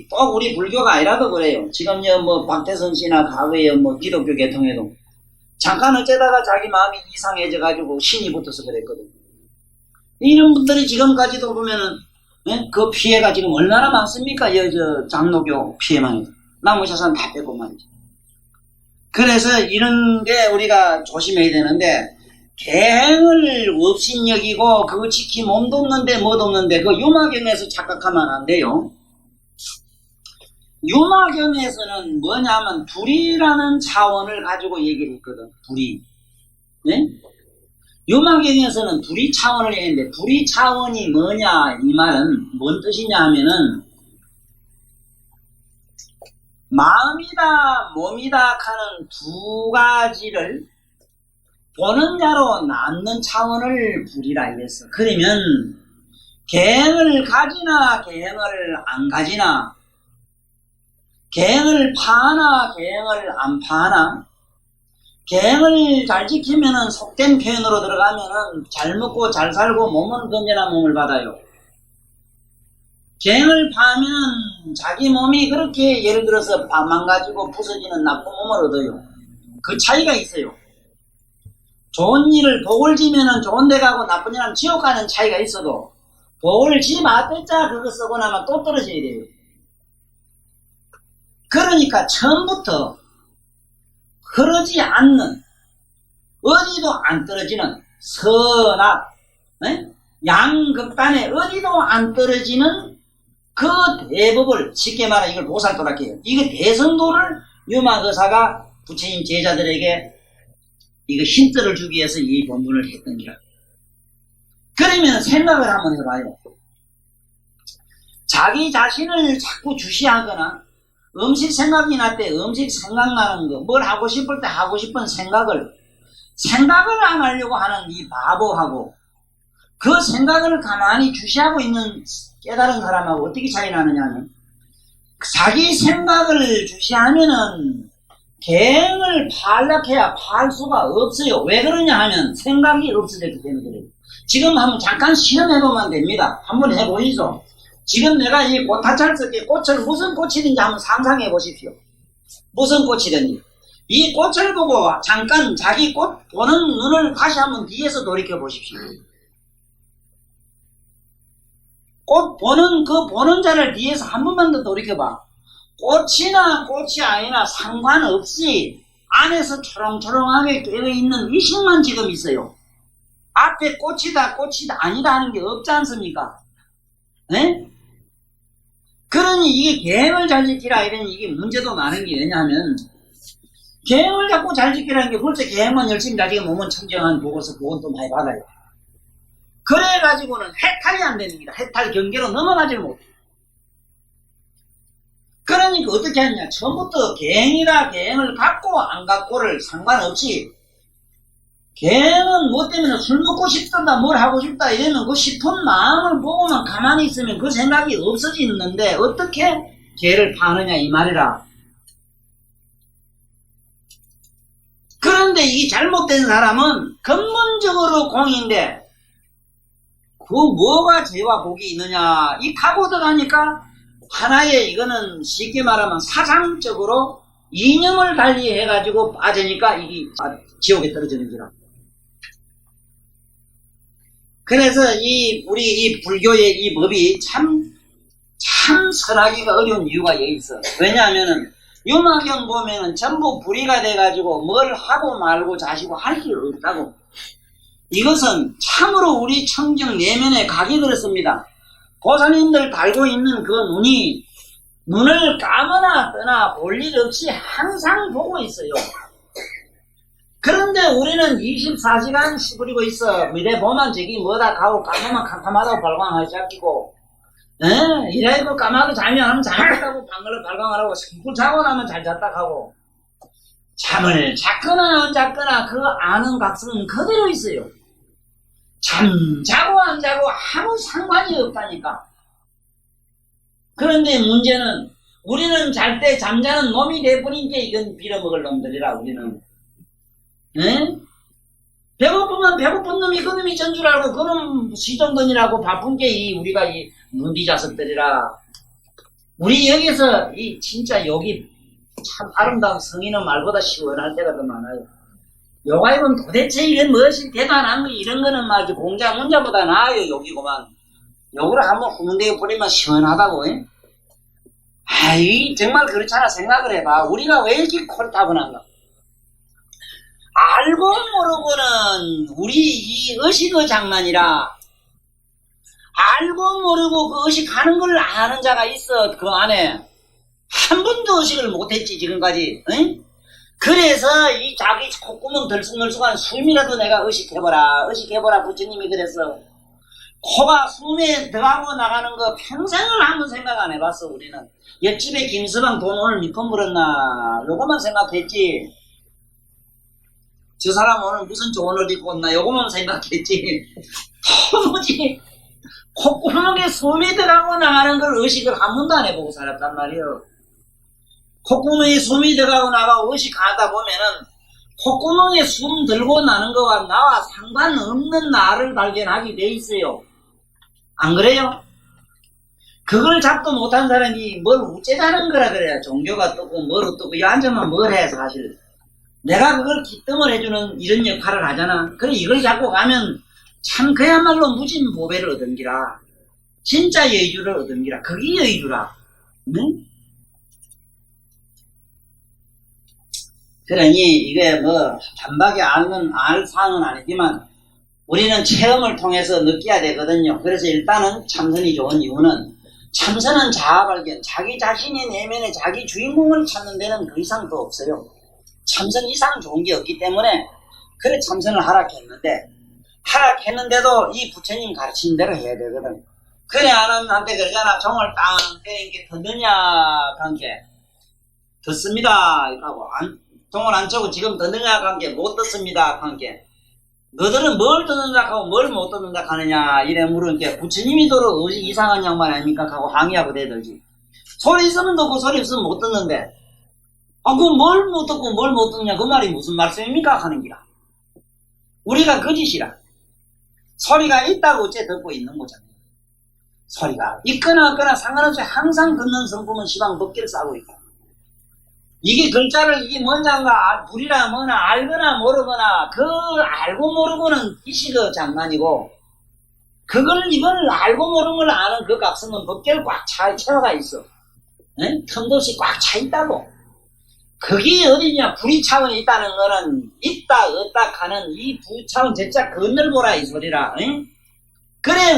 꼭 우리 불교가 아니라도 그래요. 지금 뭐 박태선 씨나 과거에 뭐 기독교 계통에도 잠깐 어쩌다가 자기 마음이 이상해져 가지고 신이 붙어서 그랬거든. 이런 분들이 지금까지도 보면은 그 피해가 지금 얼마나 많습니까? 장로교 피해만 해도 나무 자산 다 뺏고 말이죠. 그래서 이런 게 우리가 조심해야 되는데 계행을 업신여기고 그거 지키 몸도 없는데 뭐도 없는데 그 유마경에서 착각하면 안 돼요. 유마경에서는 뭐냐면 불이라는 차원을 가지고 얘기를 했거든. 불이. 네? 유마경에서는 불이 차원을 얘기했는데 불이 차원이 뭐냐 이 말은 뭔 뜻이냐 하면은 마음이다 몸이다 하는 두 가지를 보는 자로 남는 차원을 불이라 이랬어. 그러면 계행을 가지나 계행을 안 가지나 계행을 파하나 계행을 안 파하나? 계행을 잘 지키면은 속된 표현으로 들어가면은 잘 먹고 잘 살고 몸은 건전한 몸을 받아요. 계행을 파하면은 자기 몸이 그렇게 예를 들어서 망가지고 부서지는 나쁜 몸을 얻어요. 그 차이가 있어요. 좋은 일을 복을 지면은 좋은 데 가고 나쁜 일 하면 지옥 가는 차이가 있어도 복을 지 맞댔자 그거 쓰고 나면 또 떨어져야 돼요. 그러니까 처음부터 흐르지 않는, 어디도 안 떨어지는 선악, 양극단에 어디도 안 떨어지는 그 대법을, 쉽게 말하면 이걸 보살도라고 해요. 이거 대성도를 유마거사가 부처님 제자들에게 이거 힌트를 주기 위해서 이 본문을 했던 기라. 그러면 생각을 한번 해봐요. 자기 자신을 자꾸 주시하거나 음식 생각이 날 때 음식 생각나는 거, 뭘 하고 싶을 때 하고 싶은 생각을 안 하려고 하는 이 바보하고 그 생각을 가만히 주시하고 있는 깨달은 사람하고 어떻게 차이 나느냐면, 자기 생각을 주시하면은 계행을 팔락해야 팔 수가 없어요. 왜 그러냐 하면 생각이 없어졌기 때문에 그래요. 지금 한번 잠깐 실험해보면 됩니다. 한번 해보시죠. 지금 내가 이 꽃화차를 쓸게 꽃을 무슨 꽃이든지 한번 상상해 보십시오. 무슨 꽃이든지. 이 꽃을 보고 잠깐 자기 꽃 보는 눈을 다시 한번 뒤에서 돌이켜 보십시오. 꽃 보는 그 보는 자를 뒤에서 한 번만 더 돌이켜봐. 꽃이나 꽃이 아니나 상관없이 안에서 초롱초롱하게 깨어있는 의식만 지금 있어요. 앞에 꽃이다 아니다 하는 게 없지 않습니까? 네? 그러니 이게 계행을 잘 지키라 이런 이게 문제도 많은 게 왜냐하면, 계행을 자꾸 잘 지키라는 게 벌써 계행만 열심히 잘 지키면 몸은 청정한 보고서 그건 많이 받아요. 그래가지고는 해탈이 안 됩니다. 해탈 경계로 넘어가지 못해요. 그러니까 어떻게 하느냐, 처음부터 계행이라 계행을 갖고 안 갖고를 상관없이, 계행은 뭐 때문에 술 먹고 싶다 뭘 하고 싶다 이러면 그 싶은 마음을 보고만 가만히 있으면 그 생각이 없어지는데 어떻게 죄를 파느냐 이 말이라. 그런데 이 잘못된 사람은 근본적으로 공인데 그 뭐가 죄와 복이 있느냐, 이 타고 들어가니까 하나의, 이거는 쉽게 말하면 사상적으로 이념을 달리 해가지고 빠지니까 이게 지옥에 떨어지는 거라. 그래서 우리 이 불교의 이 법이 참 선하기가 어려운 이유가 여기 있어. 왜냐하면은 유마경 보면은 전부 불의가 돼가지고 뭘 하고 말고 자시고 할 게 없다고. 이것은 참으로 우리 청정 내면에 각이 들었습니다. 보살님들 달고 있는 그 눈이, 눈을 감거나 뜨나 볼 일 없이 항상 보고 있어요. 그런데 우리는 24시간 시부리고 있어. 미래 보면 저기 뭐다 가고 까마면 캄캄하다고 발광하기 시작하고, 이래고 까마도 자면 잘못하고 방글로 발광하라고, 꿀 자고 나면 잘 잤다 하고, 잠을 잤거나 안 잤거나 그 아는 각성은 그대로 있어요. 잠 자고 안 자고 아무 상관이 없다니까. 그런데 문제는 우리는 잘 때 잠자는 놈이 돼버린 게 이건 빌어먹을 놈들이라. 우리는 배고프면 배고픈 놈이 그 놈이 전줄 알고 그놈 시종돈이라고 바쁜 게 우리가 이 문디 자석들이라. 우리 여기서 진짜 여기 참 아름다운 성인은 말보다 시원할 때가 더 많아요. 요가이면 도대체 이건 무엇이 대단한 거, 이런 거는 마치 공자 문자보다 나아요. 여기고만 요거를 한번 후문대에 버리면 시원하다고. 정말 그렇잖아. 생각을 해봐. 우리가 왜 이렇게 코를 타고난가. 알고 모르고는 우리 이 의식의 장난이라, 알고 모르고 그 의식하는 걸 아는 자가 있어. 그 안에 한 번도 의식을 못했지 지금까지. 그래서 이 자기 콧구멍 들쑥날쑥한 숨이라도 내가 의식해보라 부처님이 그래서 코가 숨에 들어가고 나가는 거 평생을 한번 생각 안 해봤어. 우리는 옆집에 김서방 돈 오늘 몇 번 벌었나 요거만 생각했지, 저 사람 오늘 무슨 좋은 옷 입고 온나 요거만 생각했지, 도무지 콧구멍에 숨이 들어가고 나가는 걸 의식을 한 번도 안 해보고 살았단 말이에요. 콧구멍에 숨이 들어가고 나가 의식하다 보면은 콧구멍에 숨 들고 나는 거와 나와 상관없는 나를 발견하게 돼 있어요. 안 그래요? 그걸 잡도 못한 사람이 뭘 우째자는 거라 그래요. 종교가 뜨고 뭘 어떻고 이 앉으면 뭘 해 사실. 내가 그걸 기뜸을 해주는 이런 역할을 하잖아. 그래 이걸 잡고 가면 참 그야말로 무진보배를 얻은기라. 진짜 여의주를 얻은기라. 그게 여의주라. 응? 그러니 이게 뭐 단박에 알 사항은 아니지만 우리는 체험을 통해서 느껴야 되거든요. 그래서 일단은 참선이 좋은 이유는 참선은 자아발견, 자기 자신의 내면에 자기 주인공을 찾는 데는 그 이상 더 없어요. 참선 이상 좋은 게 없기 때문에 그래 참선을 하락했는데도 이 부처님 가르친 대로 해야 되거든. 그래 안 하면 한테 그러잖아. 종을 땅 때리게 듣느냐 관계 듣습니다 하고 종을 안 쳐고 지금 듣느냐 관계 못 듣습니다 관계 너들은 뭘 듣는다 하고 뭘 못 듣는다 하느냐 이래 물으니까 부처님이 도로 이상한 양반 아닙니까 하고 항의하고 대들지. 소리 있으면 듣고 소리 없으면 못 듣는데 그 뭘 못 듣고 뭘 못 듣냐 그 말이 무슨 말씀입니까 하는 기라. 우리가 거짓이라. 소리가 있다고 어째 듣고 있는 거잖아요. 소리가 있거나 없거나 상관없이 항상 듣는 성품은 시방 법계를 싸고 있고 이게 글자를 이게 뭔장가 불이라 뭐나 알거나 모르거나 그 알고 모르고는 이시그 장난이고 이걸 알고 모르는 걸 아는 그 값은 법계를 꽉 채워가 있어. 에? 틈도 없이 꽉 차 있다고. 그게 어디냐 불이 차원이 있다는 거는 있다 없다 하는 이 부차원 제자 건널 보라 이 소리라. 에? 그래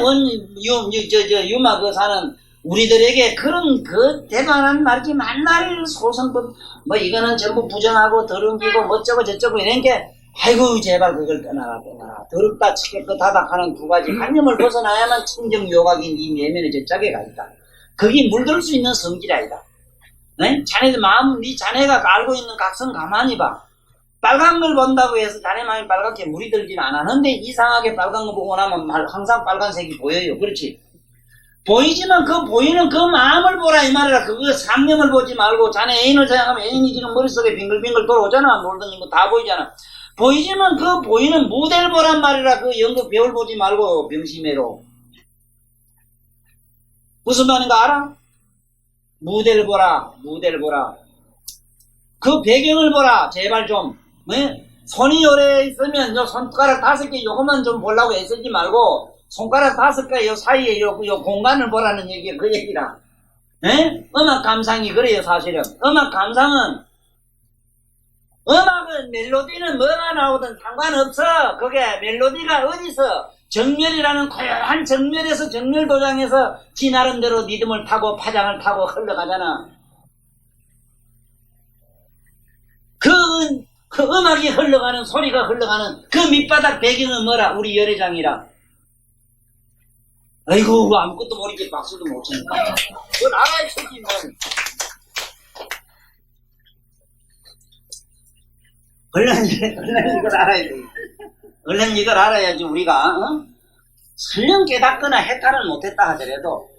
유마 거사는 우리들에게 그런 그 대단한 말이지 만날 소성법 뭐 이거는 전부 부정하고 더럽히고 뭐쩌고 저쩌고 이런 게 아이고 제발 그걸 떠나라 더럽다 깨끗하다 하는 두 가지 관념을 벗어나야만清净 요각인 이 내면의 저짝에가 있다. 그게 물들 수 있는 성질이 아니다. 네? 자네들 마음 네 자네가 알고 있는 각성 가만히 봐. 빨간 걸 본다고 해서 자네 마음이 빨갛게 물이 들진 않았는데 이상하게 빨간 거 보고 나면 항상 빨간색이 보여요. 그렇지? 보이지만 그 보이는 그 마음을 보라 이 말이라. 그거 상념을 보지 말고 자네 애인을 생각하면 애인이 지금 머릿속에 빙글빙글 돌아오잖아. 놀던 거 다 보이잖아. 보이지만 그 보이는 무대를 보란 말이라. 그 연극 배우를 보지 말고 병심해로. 무슨 말인가 알아? 무대를 보라. 그 배경을 보라. 제발 좀. 네? 손이 오래 있으면 요 손가락 5개 요것만 좀 보려고 애쓰지 말고 손가락 5개 요 사이에 요 공간을 보라는 얘기가 그 얘기라. 에? 음악 감상이 그래요 사실은. 음악 감상은 음악은 멜로디는 뭐가 나오든 상관없어. 그게 멜로디가 어디서 정멸이라는 고요한 정멸에서 정멸 도장에서 지 나름대로 리듬을 타고 파장을 타고 흘러가잖아. 그 음악이 흘러가는 소리가 흘러가는 그 밑바닥 배경은 뭐라? 우리 열애장이라. 아이고 아무것도 모르게 박수도 못 치니까 그걸 알아야 치지 뭐. 얼른 이걸 알아야 돼. 얼른 이걸 알아야지 우리가 설령 깨닫거나 해탈을 못했다 하더라도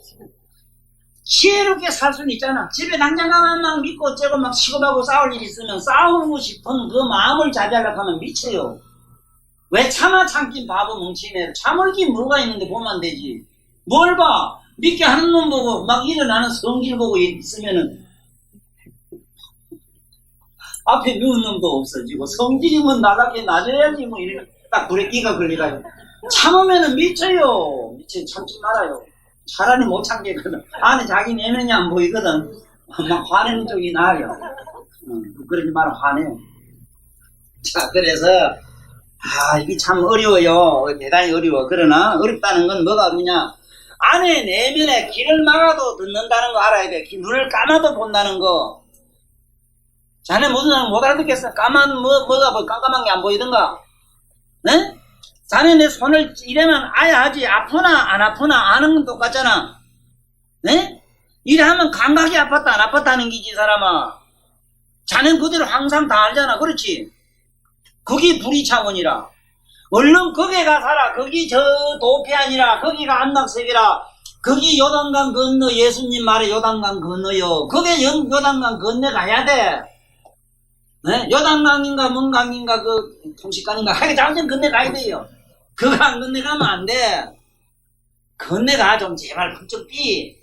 지혜롭게 살 수는 있잖아. 집에 당장 가면 막 믿고 어쩌고 막 시급하고 싸울 일이 있으면 싸우고 싶은 그 마음을 자제하려고 하면 미쳐요. 왜 참아 참긴 바보 뭉치네. 참을 게 뭐가 있는데 보면 되지. 뭘 봐? 믿게 하는 놈 보고 막 일어나는 성질 보고 있으면은 앞에 누운 놈도 없어지고 성질이면 나답게 낮아야지 뭐 이래 딱 불에 끼가 걸리가요. 참으면은 미쳐요. 참지 말아요. 차라리 못 참겠거든. 안에 자기 내면이 안 보이거든. 막 화내는 쪽이 나아요. 그러지 마라 화내요. 자 그래서 이게 참 어려워요. 대단히 어려워. 그러나 어렵다는 건 뭐가 어렵냐? 안에 내면에 길을 막아도 듣는다는 거 알아야 돼. 눈을 감아도 본다는 거. 자네 무슨 사람 못 알아듣겠어? 뭐가 깜깜한 게 안 보이던가? 네? 자네 내 손을 이래면 아야 하지. 아프나 안 아프나 아는 건 똑같잖아. 네? 이래 하면 감각이 아팠다 안 아팠다 하는 기지 사람아. 자네는 그대로 항상 다 알잖아. 그렇지? 그게 불이 차원이라. 얼른 거기에 가 살아. 거기 저 도피 아니라 거기가 안락석이라. 거기 요단강 건너, 예수님 말에 요단강 건너요. 그게 요단강 건너가야 돼. 네? 요단강인가 뭔 강인가 그 통식강인가 하게 잘좀 건너가야 돼요. 그거 안 건너가면 안 돼. 건너가 좀 제발 훌쩍 뛰.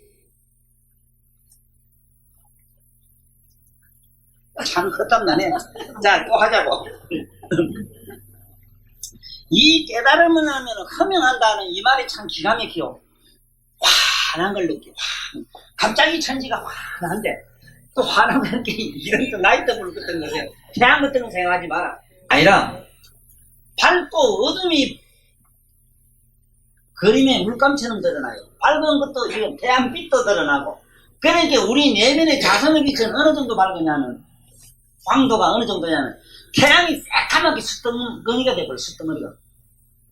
참 헛담나네. 자, 또 하자고. 이 깨달음을 하면 허명한다는 이 말이 참 기가 막혀. 환한 걸 느껴. 갑자기 천지가 환한데 또 환하면 이런 또 나이 때문에 그랬던 거세요. 태양 같은 거 생각하지 마라. 아니라 밝고 어둠이 그림에 물감처럼 드러나요. 밝은 것도 지금 태양빛도 드러나고. 그러니까 우리 내면의 자성의 빛은 어느 정도 밝으냐면 광도가 어느 정도냐면 태양이 새까맣게 숯덩어리가 돼버려. 숯덩어리가.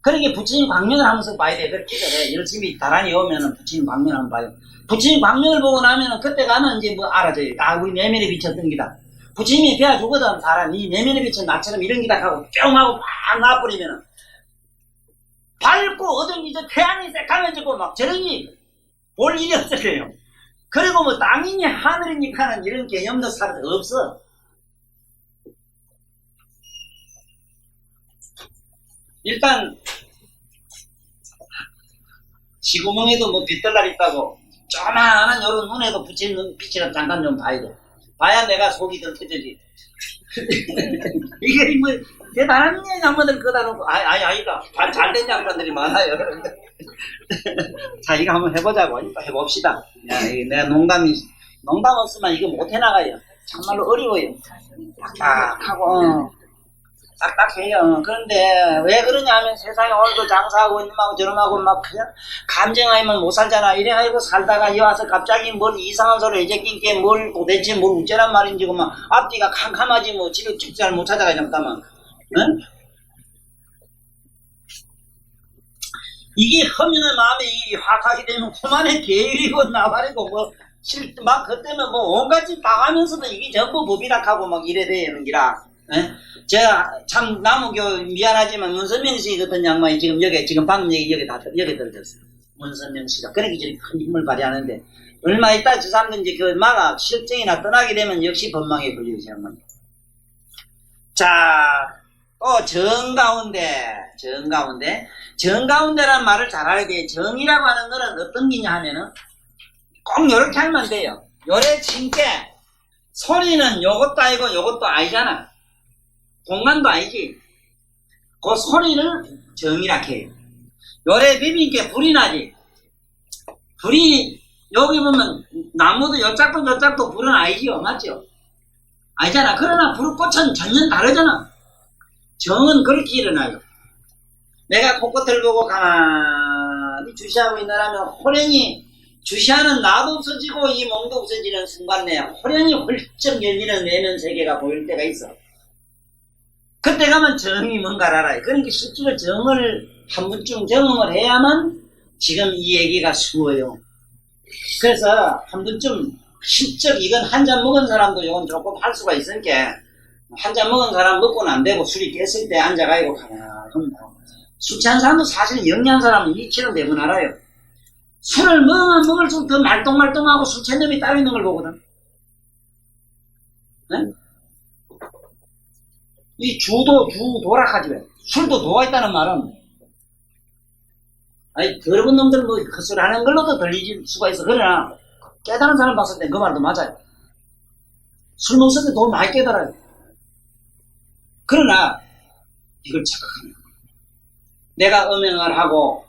그러니까 부처님 광명을 하면서 봐야 돼. 그렇게 해. 열심히 다란히 오면은 부처님 광명을 한번 봐요. 부처님 광명을 보고 나면은 그때 가면 이제 뭐 알아져요. 아, 우리 내면에 비쳤던 기다. 부처님이 배워주거든. 사람이 내면에 비친 나처럼 이런 기다 하고 뿅 하고 막 놔버리면은 밝고 어둠이 이제 태양이 새까매지고 막 저러니 볼 일이 없을 거예요. 그리고 뭐 땅이니 하늘이니까는 이런 개념도 사실 없어. 일단 지구멍에도 뭐 빛들날 있다고 조만한 요런 눈에도 붙이는 빛이라 잠깐 좀 봐야 돼. 봐야 내가 속이 더 터지지. 이게 뭐 대단한 양반들 거다 놓고 아이가 잘된 양반들이 많아요. 자, 이거 한번 해보자고. 이거 해봅시다. 야, 내가 농담 없으면 이거 못 해나가요. 정말로 어려워요. 딱딱하고 딱딱해요. 그런데 왜 그러냐 하면 세상에 오늘도 장사하고 이놈하고 저놈하고 막 그냥 감정하면 못 살잖아. 이래가지고 살다가 이 와서 갑자기 뭘 이상한 소리 해제낀게 뭘 도대체 뭘 우째란 말인지 막 앞뒤가 캄캄하지 뭐 집에 쭉 잘 못 찾아가 잠깐만. 응? 이게 허명의 마음에 이 확하게 되면 그만의 계율이고 나발이고 뭐 막 그때면 뭐 온갖 짓 다 하면서도 이게 전부 법이락하고 막 이래 되는 기라. 제가 참 나무교 미안하지만 문선명 씨 같은 양반이 지금 지금 방금 여기 들어졌어요. 문선명 씨가. 그러니까 저렇게 큰 힘을 발휘하는데 얼마 있다 저 사람들 이제 그 마가 실정이나 떠나게 되면 역시 법망에 걸리죠, 양반. 자, 또 정가운데란 말을 잘 알아야 돼. 정이라고 하는 거는 어떤 기냐 하면은 꼭 요렇게 하면 돼요. 요래 친게 소리는 요것도 아니고 요것도 아니잖아. 공간도 아니지. 그 소리를 정이라 해요. 요래 비비니까 불이 나지. 불이 여기 보면 나무도 요짝도 불은 아니지요. 맞죠? 아니잖아. 그러나 불꽃은 전혀 다르잖아. 정은 그렇게 일어나요. 내가 코끝을 보고 가만히 주시하고 있느라면 호련히 주시하는 나도 없어지고 이 몸도 없어지는 순간 내에 호련히 훌쩍 열리는 내면 세계가 보일 때가 있어. 그때 가면 정이 뭔가를 알아요. 그러니까 실제로 정을 한 번쯤 경험을 해야만 지금 이 얘기가 쉬워요. 그래서 한 번쯤 실적 이건 한 잔 먹은 사람도 이건 조금 할 수가 있으니까 한 잔 먹은 사람 먹고는 안 되고 술이 깼을 때 앉아가지고 가만히 술 취한 사람도 사실 영리한 사람은 이치는 대부분 알아요. 술을 먹으면 먹을수록 더 말똥말똥하고 술 취한 놈이 따로 있는 걸 보거든. 네? 이 주도락하지 왜. 술도 도가 있다는 말은 아니 더러운 놈들 뭐 헛소리 하는 걸로도 들릴 수가 있어. 그러나 깨달은 사람 봤을 때 그 말도 맞아요. 술 먹을 때 더 많이 깨달아요. 그러나 이걸 착각하는 거야. 내가 음행을 하고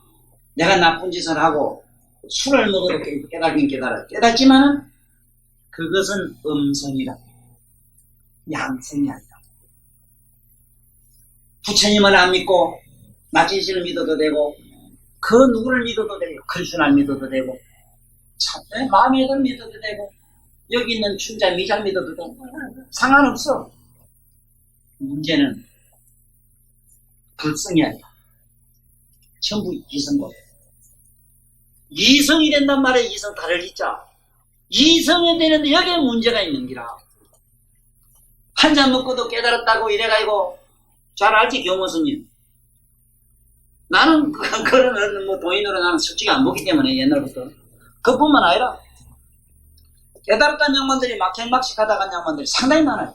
내가 나쁜 짓을 하고 술을 먹어도 깨달긴 깨달아요. 깨닫지만은 그것은 음성이라. 양성이 아니다. 부처님을 안 믿고 나진신을 믿어도 되고 그 누구를 믿어도 되고 크리스나를 믿어도 되고 참, 마음에들 믿어도 되고 여기 있는 춘자 미장 믿어도 되고 상관없어. 문제는 불성이 아니라 전부 이성고. 이성이 된단 말이야. 이성 다를 있자. 이성이 되는데 여기에 문제가 있는 기라. 한 잔 먹고도 깨달았다고 이래가지고 잘 알지 경호스님. 나는 그런 뭐 도인으로 나는 솔직히 안 보기 때문에 옛날부터 그뿐만 아니라 깨달았던 양반들이 막행막식 하다 간 양반들이 상당히 많아요.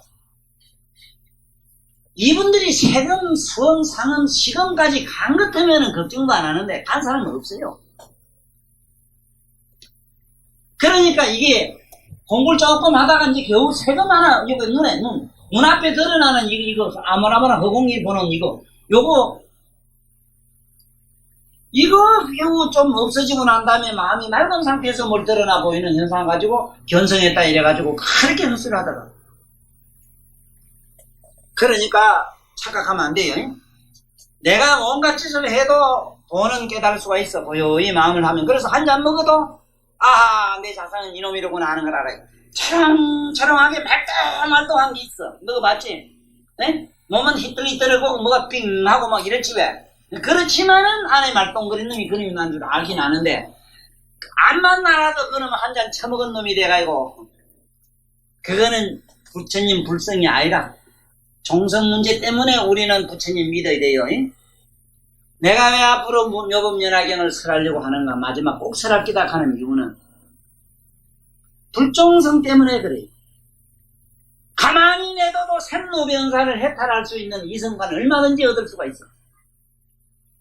이분들이 세금, 수험, 상은, 시금까지 간 것 때문에 걱정도 안 하는데 간 사람은 없어요. 그러니까 이게 공부를 조금 하다가 이제 겨우 세금 하나, 이거 눈앞에 드러나는 이거 아무나 허공이 보는 이거 겨우 좀 없어지고 난 다음에 마음이 맑은 상태에서 뭘 드러나 보이는 현상 가지고 견성했다 이래가지고 그렇게 헛소리 하다가. 그러니까 착각하면 안 돼요. 내가 뭔가 짓을 해도 돈은 깨달을 수가 있어. 고요히 마음을 하면. 그래서 한 잔 먹어도 아하, 내 자산은 이놈이로구나 하는 걸 알아요. 처렁처렁하게 말똥말똥한 게 있어. 너 봤지? 네? 몸은 히뚤히뚤하고 뭐가 삥 하고 막 이랬지 왜? 그렇지만은 안에 말똥거리는 놈이 그놈이 난 줄 알긴 아는데 안만 나라도 그놈은 한 잔 처먹은 놈이 돼가지고 그거는 부처님 불성이 아니라 종성 문제 때문에 우리는 부처님 믿어야 돼요. 내가 왜 앞으로 묘법연화경을 설하려고 하는가? 마지막 꼭 설할 기다 하는 이유는 불종성 때문에 그래요. 가만히 내둬도 생로병사를 해탈할 수 있는 이성관을 얼마든지 얻을 수가 있어.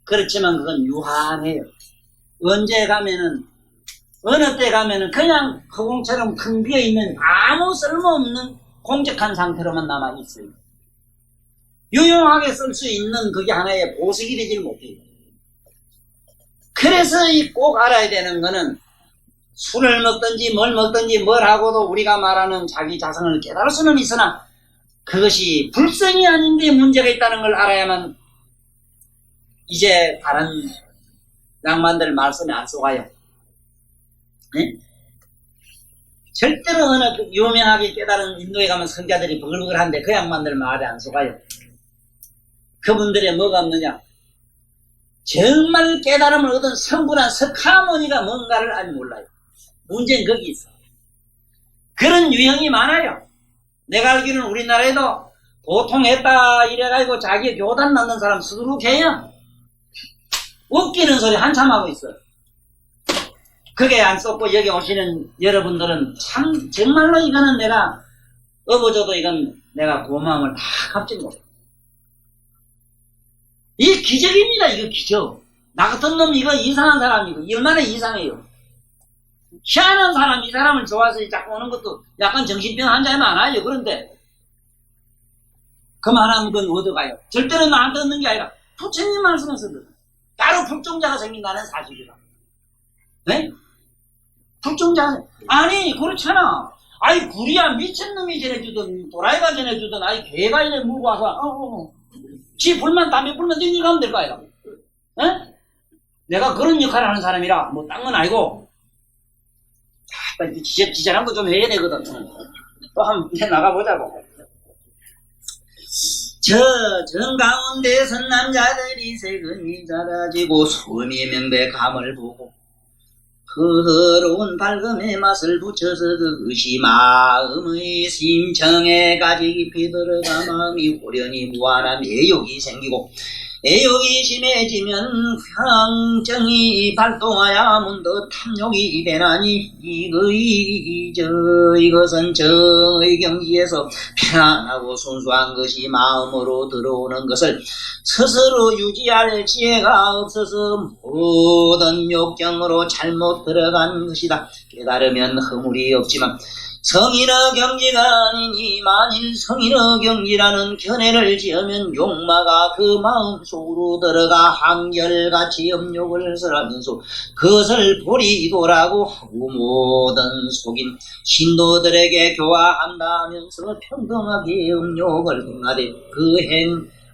그렇지만 그건 유한해요. 언제 가면은 어느 때 가면은 그냥 허공처럼 텅 비어있는 아무 쓸모없는 공적한 상태로만 남아있어요. 유용하게 쓸 수 있는 그게 하나의 보석이 되질 못해요. 그래서 꼭 알아야 되는 거는 술을 먹든지 뭘 먹든지 뭘 하고도 우리가 말하는 자기 자성을 깨달을 수는 있으나 그것이 불성이 아닌데 문제가 있다는 걸 알아야만 이제 다른 양반들 말씀에 안 속아요. 네? 절대로 어느 유명하게 깨달은 인도에 가면 성자들이 버글버글한데 그 양반들 말에 안 속아요. 그분들의 뭐가 없느냐? 정말 깨달음을 얻은 성불한 석하모니가 뭔가를 아직 몰라요. 문제는 거기 있어. 그런 유형이 많아요. 내가 알기로는 우리나라에도 보통 했다 이래가지고 자기 교단 넣는 사람 수두룩해요. 웃기는 소리 한참 하고 있어요. 그게 안 썼고 여기 오시는 여러분들은 참 정말로 이거는 내가 업어줘도 이건 내가 고마움을 다 갚지 못해. 이 기적입니다. 이거 기적. 나 같은 놈 이거 이상한 사람이고 얼마나 이상해요. 희한한 사람 이 사람을 좋아서 자꾸 오는 것도 약간 정신병 환자에 많아요. 그런데 그만하면 그건 얻어가요. 절대로 나한테 얻는 게 아니라 부처님 말씀에서 얻어. 따로 불종자가 생긴다는 사실이다. 네? 불종자가 아니 그렇잖아. 아이 구리야 미친놈이 전해주든 도라이가 전해주든 아이 개가 이래 물고 와서 지 불만 담배 불만 땡기고 가면 될 거 아니야. 에? 내가 그런 역할을 하는 사람이라 뭐 딴 건 아니고 지자랑도 좀 해야 되거든. 또 한번 나가보자고. 저 정가운데 선 남자들이 세금이 작아지고 소미 명백함을 보고 흐르운 밝음의 맛을 붙여서 그것이 마음의 심청에 가지 깊이 들어가 마음이 호련히 무한한 애욕이 생기고 애욕이 심해지면 향정이 발동하여 문득 탐욕이 되나니 이것은 정의 경지에서 편안하고 순수한 것이 마음으로 들어오는 것을 스스로 유지할 지혜가 없어서 모든 욕경으로 잘못 들어간 것이다. 깨달으면 허물이 없지만 성인의 경지가 아니니 만일 성인의 경지라는 견해를 지으면 욕마가 그 마음속으로 들어가 한결같이 염욕을 설하면서 그것을 보리도라고 하고 모든 속인 신도들에게 교화한다 하면서 평등하게 음욕을 행하되 그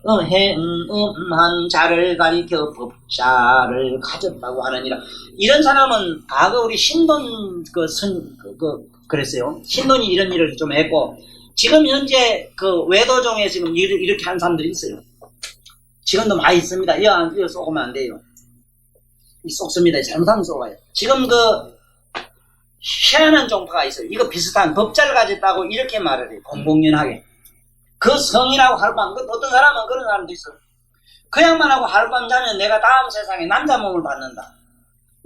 행음한 자를 가리켜 법자를 가졌다고 하느니라. 이런 사람은 과거 우리 신돈 그랬어요. 신론이 이런 일을 좀 했고, 지금 현재 그 외도종에 지금 이렇게 한 사람들이 있어요. 지금도 많이 있습니다. 이거 쏘면 안 돼요. 쏘습니다. 잘못하면 쏘가요. 지금 그 희한한 종파가 있어요. 이거 비슷한 법자를 가졌다고 이렇게 말을 해요. 공공연하게. 그 성이라고 하룻밤, 어떤 사람은 그런 사람도 있어요. 그 양반하고 하룻밤 자면 내가 다음 세상에 남자 몸을 받는다.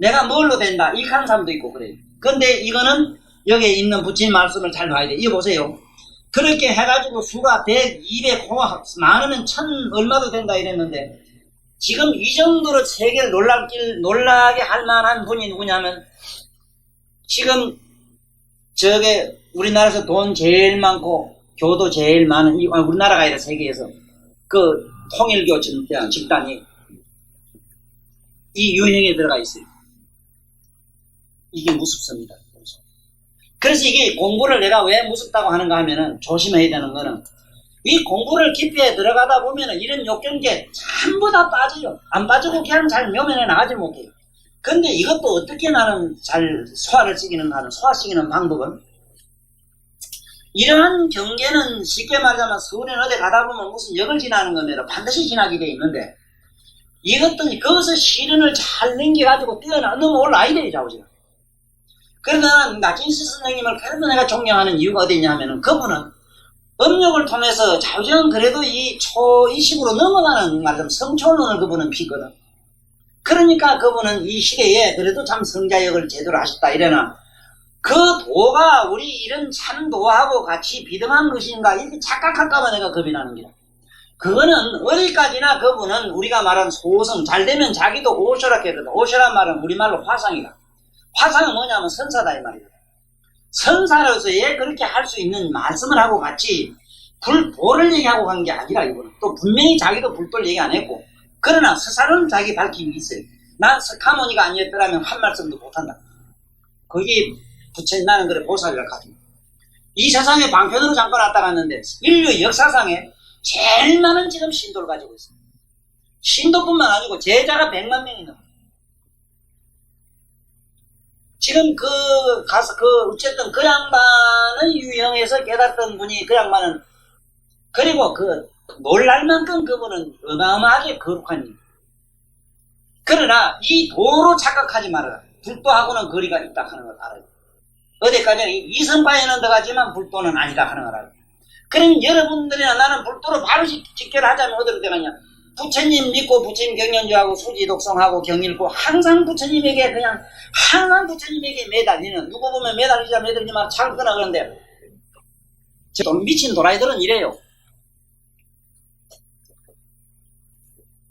내가 뭘로 된다 이렇게 하는 사람도 있고 그래요. 근데 이거는 여기에 있는 부처님 말씀을 잘 봐야 돼. 이거 보세요. 그렇게 해가지고 수가 100, 200, 많으면 1000 얼마도 된다 이랬는데 지금 이 정도로 세계를 놀라게 할 만한 분이 누구냐면 지금 저게 우리나라에서 돈 제일 많고 교도 제일 많은 우리나라가 아니라 세계에서 그 통일교 집단이 이 유형에 들어가 있어요. 이게 무섭습니다. 그래서 이게 공부를 내가 왜 무섭다고 하는가 하면은 조심해야 되는 거는 이 공부를 깊이에 들어가다 보면은 이런 욕경계 전부 다 빠져요. 안 빠지고 그냥 잘 묘면에 나가지 못해요. 근데 이것도 어떻게 나는 잘 소화시키는 방법은 이러한 경계는 쉽게 말하자면 서울에 어디 가다 보면 무슨 역을 지나는 겁니다. 반드시 지나게 돼 있는데 이것도 거기서 시련을 잘 넘겨가지고 넘어 올라와야 돼요, 자우지가. 그래서 나는 나진시 선생님을 그래도 내가 존경하는 이유가 어디 있냐면은 그분은 음욕을 통해서 자우지는 그래도 이 초이식으로 넘어가는 말하자면 성초론을 그분은 피거든. 그러니까 그분은 이 시대에 그래도 참 성자역을 제대로 하셨다 이래나 그 도가 우리 이런 참도하고 같이 비등한 것인가 이렇게 착각할까봐 내가 겁이 나는 거야. 그거는 어디까지나 그분은 우리가 말하는 소성 잘되면 자기도 오쇼라 했거든. 오쇼란 말은 우리말로 화상이다. 화상은 뭐냐면 선사다 이 말이야. 선사로서 얘 그렇게 할 수 있는 말씀을 하고 같이 불도를 얘기하고 간 게 아니라 이거는 또 분명히 자기도 불도를 얘기 안 했고 그러나 스사로는 자기 밝힘이 있어요. 난 스카모니가 아니었더라면 한 말씀도 못한다. 거기 부처님 나는 그래 보살이라 가지고 이 세상에 방편으로 잠깐 왔다 갔는데 인류 역사상에 제일 많은 지금 신도를 가지고 있습니다. 신도뿐만 아니고 제자가 100만 명이 넘어요. 지금 어쨌든 그 양반의 유형에서 깨닫던 분이 그 양반은 그리고 놀랄 만큼 그분은 어마어마하게 거룩한 일. 그러나 이 도로 착각하지 말아라. 불도하고는 거리가 있다 하는 걸 알아요. 어디까지는 이성과에는 들어가지만 불도는 아니다 하는 걸 알아요. 그럼 여러분들이나 나는 불도로 바로 직결하자면 어디로 들어가냐. 부처님 믿고 부처님 경연주하고 수지독성하고 경일고 항상 부처님에게 매달리는 누구 보면 매달리지 마 참거나 그런데 좀 미친 도라이들은 이래요.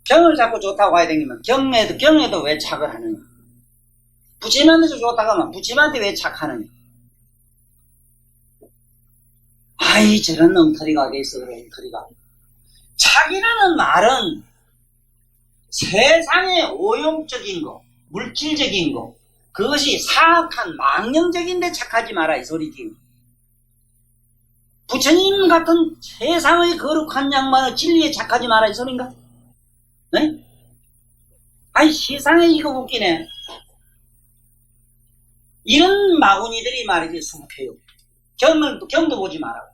경을 자꾸 좋다고 하야 되면 경에도 왜 착을 하느냐. 부처님한테서 좋다고 하면 부처님한테 왜 착하느냐. 아이 저런 엉터리가 어디 있어 그래 엉터리가. 착이라는 말은 세상의 오용적인 거, 물질적인 거, 그것이 사악한 망령적인데 착하지 마라 이 소리지. 부처님 같은 세상의 거룩한 양반의 진리에 착하지 마라 이 소린가? 네? 아이 세상에 이거 웃기네. 이런 마구니들이 말이지 수묵해요. 경도 보지 마라.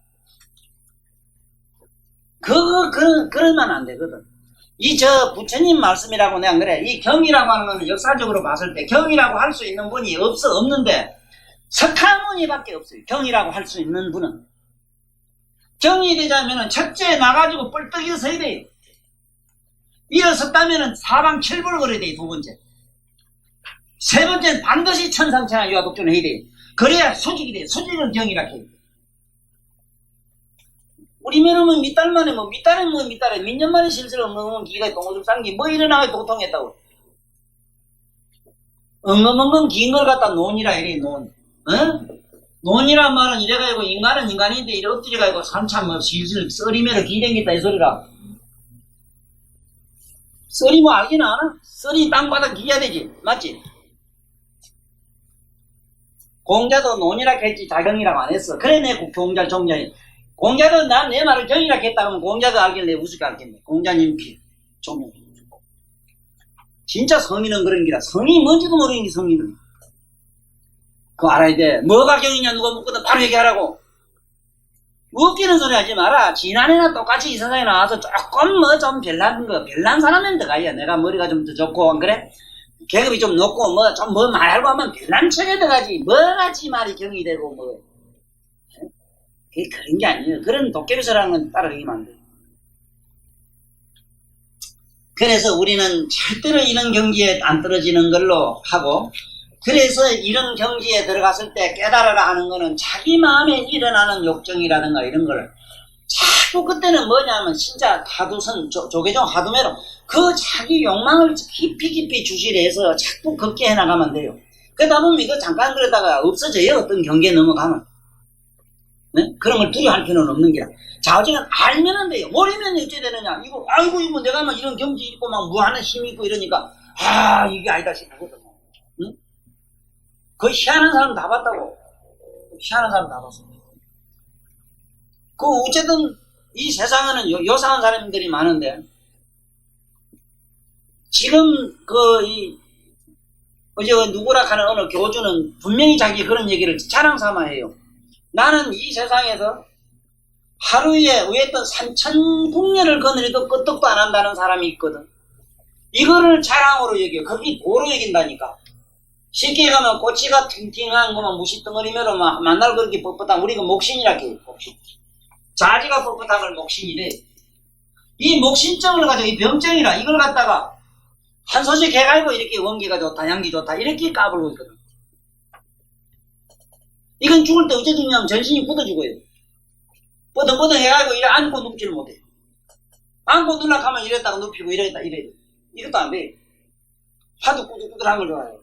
그러면 안 되거든. 부처님 말씀이라고 내가 그래. 이 경이라고 하는 건 역사적으로 봤을 때 경이라고 할 수 있는 분이 없는데 석가모니밖에 없어요. 경이라고 할 수 있는 분은. 경이 되자면은 첫째 나가지고 뻘떡이 서야 돼요. 일어섰다면은 사방칠불 걸어야 돼요. 두 번째. 세 번째는 반드시 천상천하 유아독존을 해야 돼요. 그래야 수직이 돼요. 수직은 경이라 해요. 우리 면은 밑달만에 밑달에 민년만에 실수를 먹으면 기가 똥오줌 싼기 이러나가 도통했다고. 엉엉엉엉 긴 걸 갖다 논이라 이래 논. 논이란 말은 이래가지고 인간은 인간인데 이래 엎드려가지고 삼참 실실 썰이면을 기댕겼다 이 소리라. 썰이 뭐 알긴 아나? 썰이 땅바닥 기야 되지 맞지? 공자도 논이라 했지 자경이라고 안 했어. 그래 내 공자 정자인. 공자도 난 내 말을 정이라 했다 그러면 공자도 알겠네. 우습게 알겠네. 공자님 종명. 진짜 성인은 그런 기라. 성이 뭔지도 모르는 게 성인은. 그거 알아야 돼. 뭐가 경이냐 누가 묻거든 바로 얘기하라고. 웃기는 소리 하지 마라. 지난해나 똑같이 이 세상에 나와서 조금 좀 별난 사람은 들어가야. 내가 머리가 좀 더 좋고 안 그래? 계급이 좀 높고 뭐 말하고 하면 별난 척에 들어가지. 뭐같이 말이 경이 되고 뭐. 그게 그런 게 아니에요. 그런 도깨비서라는 건 따라가기만 안 돼요. 그래서 우리는 절대로 이런 경지에 안 떨어지는 걸로 하고, 그래서 이런 경지에 들어갔을 때 깨달아라 하는 거는 자기 마음에 일어나는 욕정이라든가 이런 걸 자꾸 그때는 뭐냐면 진짜 하두선 조계종 하두매로 그 자기 욕망을 깊이 주시해서 자꾸 걷게 해나가면 돼요. 그러다 보면 이거 잠깐 그러다가 없어져요. 어떤 경계에 넘어가면. 네? 그런 걸 두려워할 필요는 없는 게라. 자, 어쨌든 알면은 돼요. 모르면 어찌 되느냐. 아이고, 내가 막 이런 경지 있고 막 무한한 힘이 있고 이러니까, 이게 아니다 싶거든. 응? 그 희한한 사람 다 봤다고. 희한한 사람 다 봤어. 어쨌든 이 세상에는 요상한 사람들이 많은데, 지금 어제 누구라 하는 어느 교주는 분명히 자기 그런 얘기를 자랑 삼아 해요. 나는 이 세상에서 하루에 어떤 3,000풍년을 거느려도 끄떡도 안 한다는 사람이 있거든. 이거를 자랑으로 여겨. 그게 도로 여긴다니까. 쉽게 가면 꼬치가 팅팅한 거만 무시덩어리면 만날 그렇게 뻣뻣한 우리가 목신이라 해요. 목신. 자지가 뻣뻣한 걸 목신이래. 이 목신증을 가지고 이 병증이라 이걸 갖다가 한 소식 해가지고 이렇게 원기가 좋다, 양기 좋다 이렇게 까불고 있거든. 이건 죽을 때 어째 죽냐면 전신이 굳어 죽어요. 뻗어뻗어 해가지고 이래 안고 눕지를 못해. 안고 누락하면 이랬다가 눕히고 이랬다 이래. 이것도 안 돼. 하도 꾸들꾸들한 걸 좋아해요.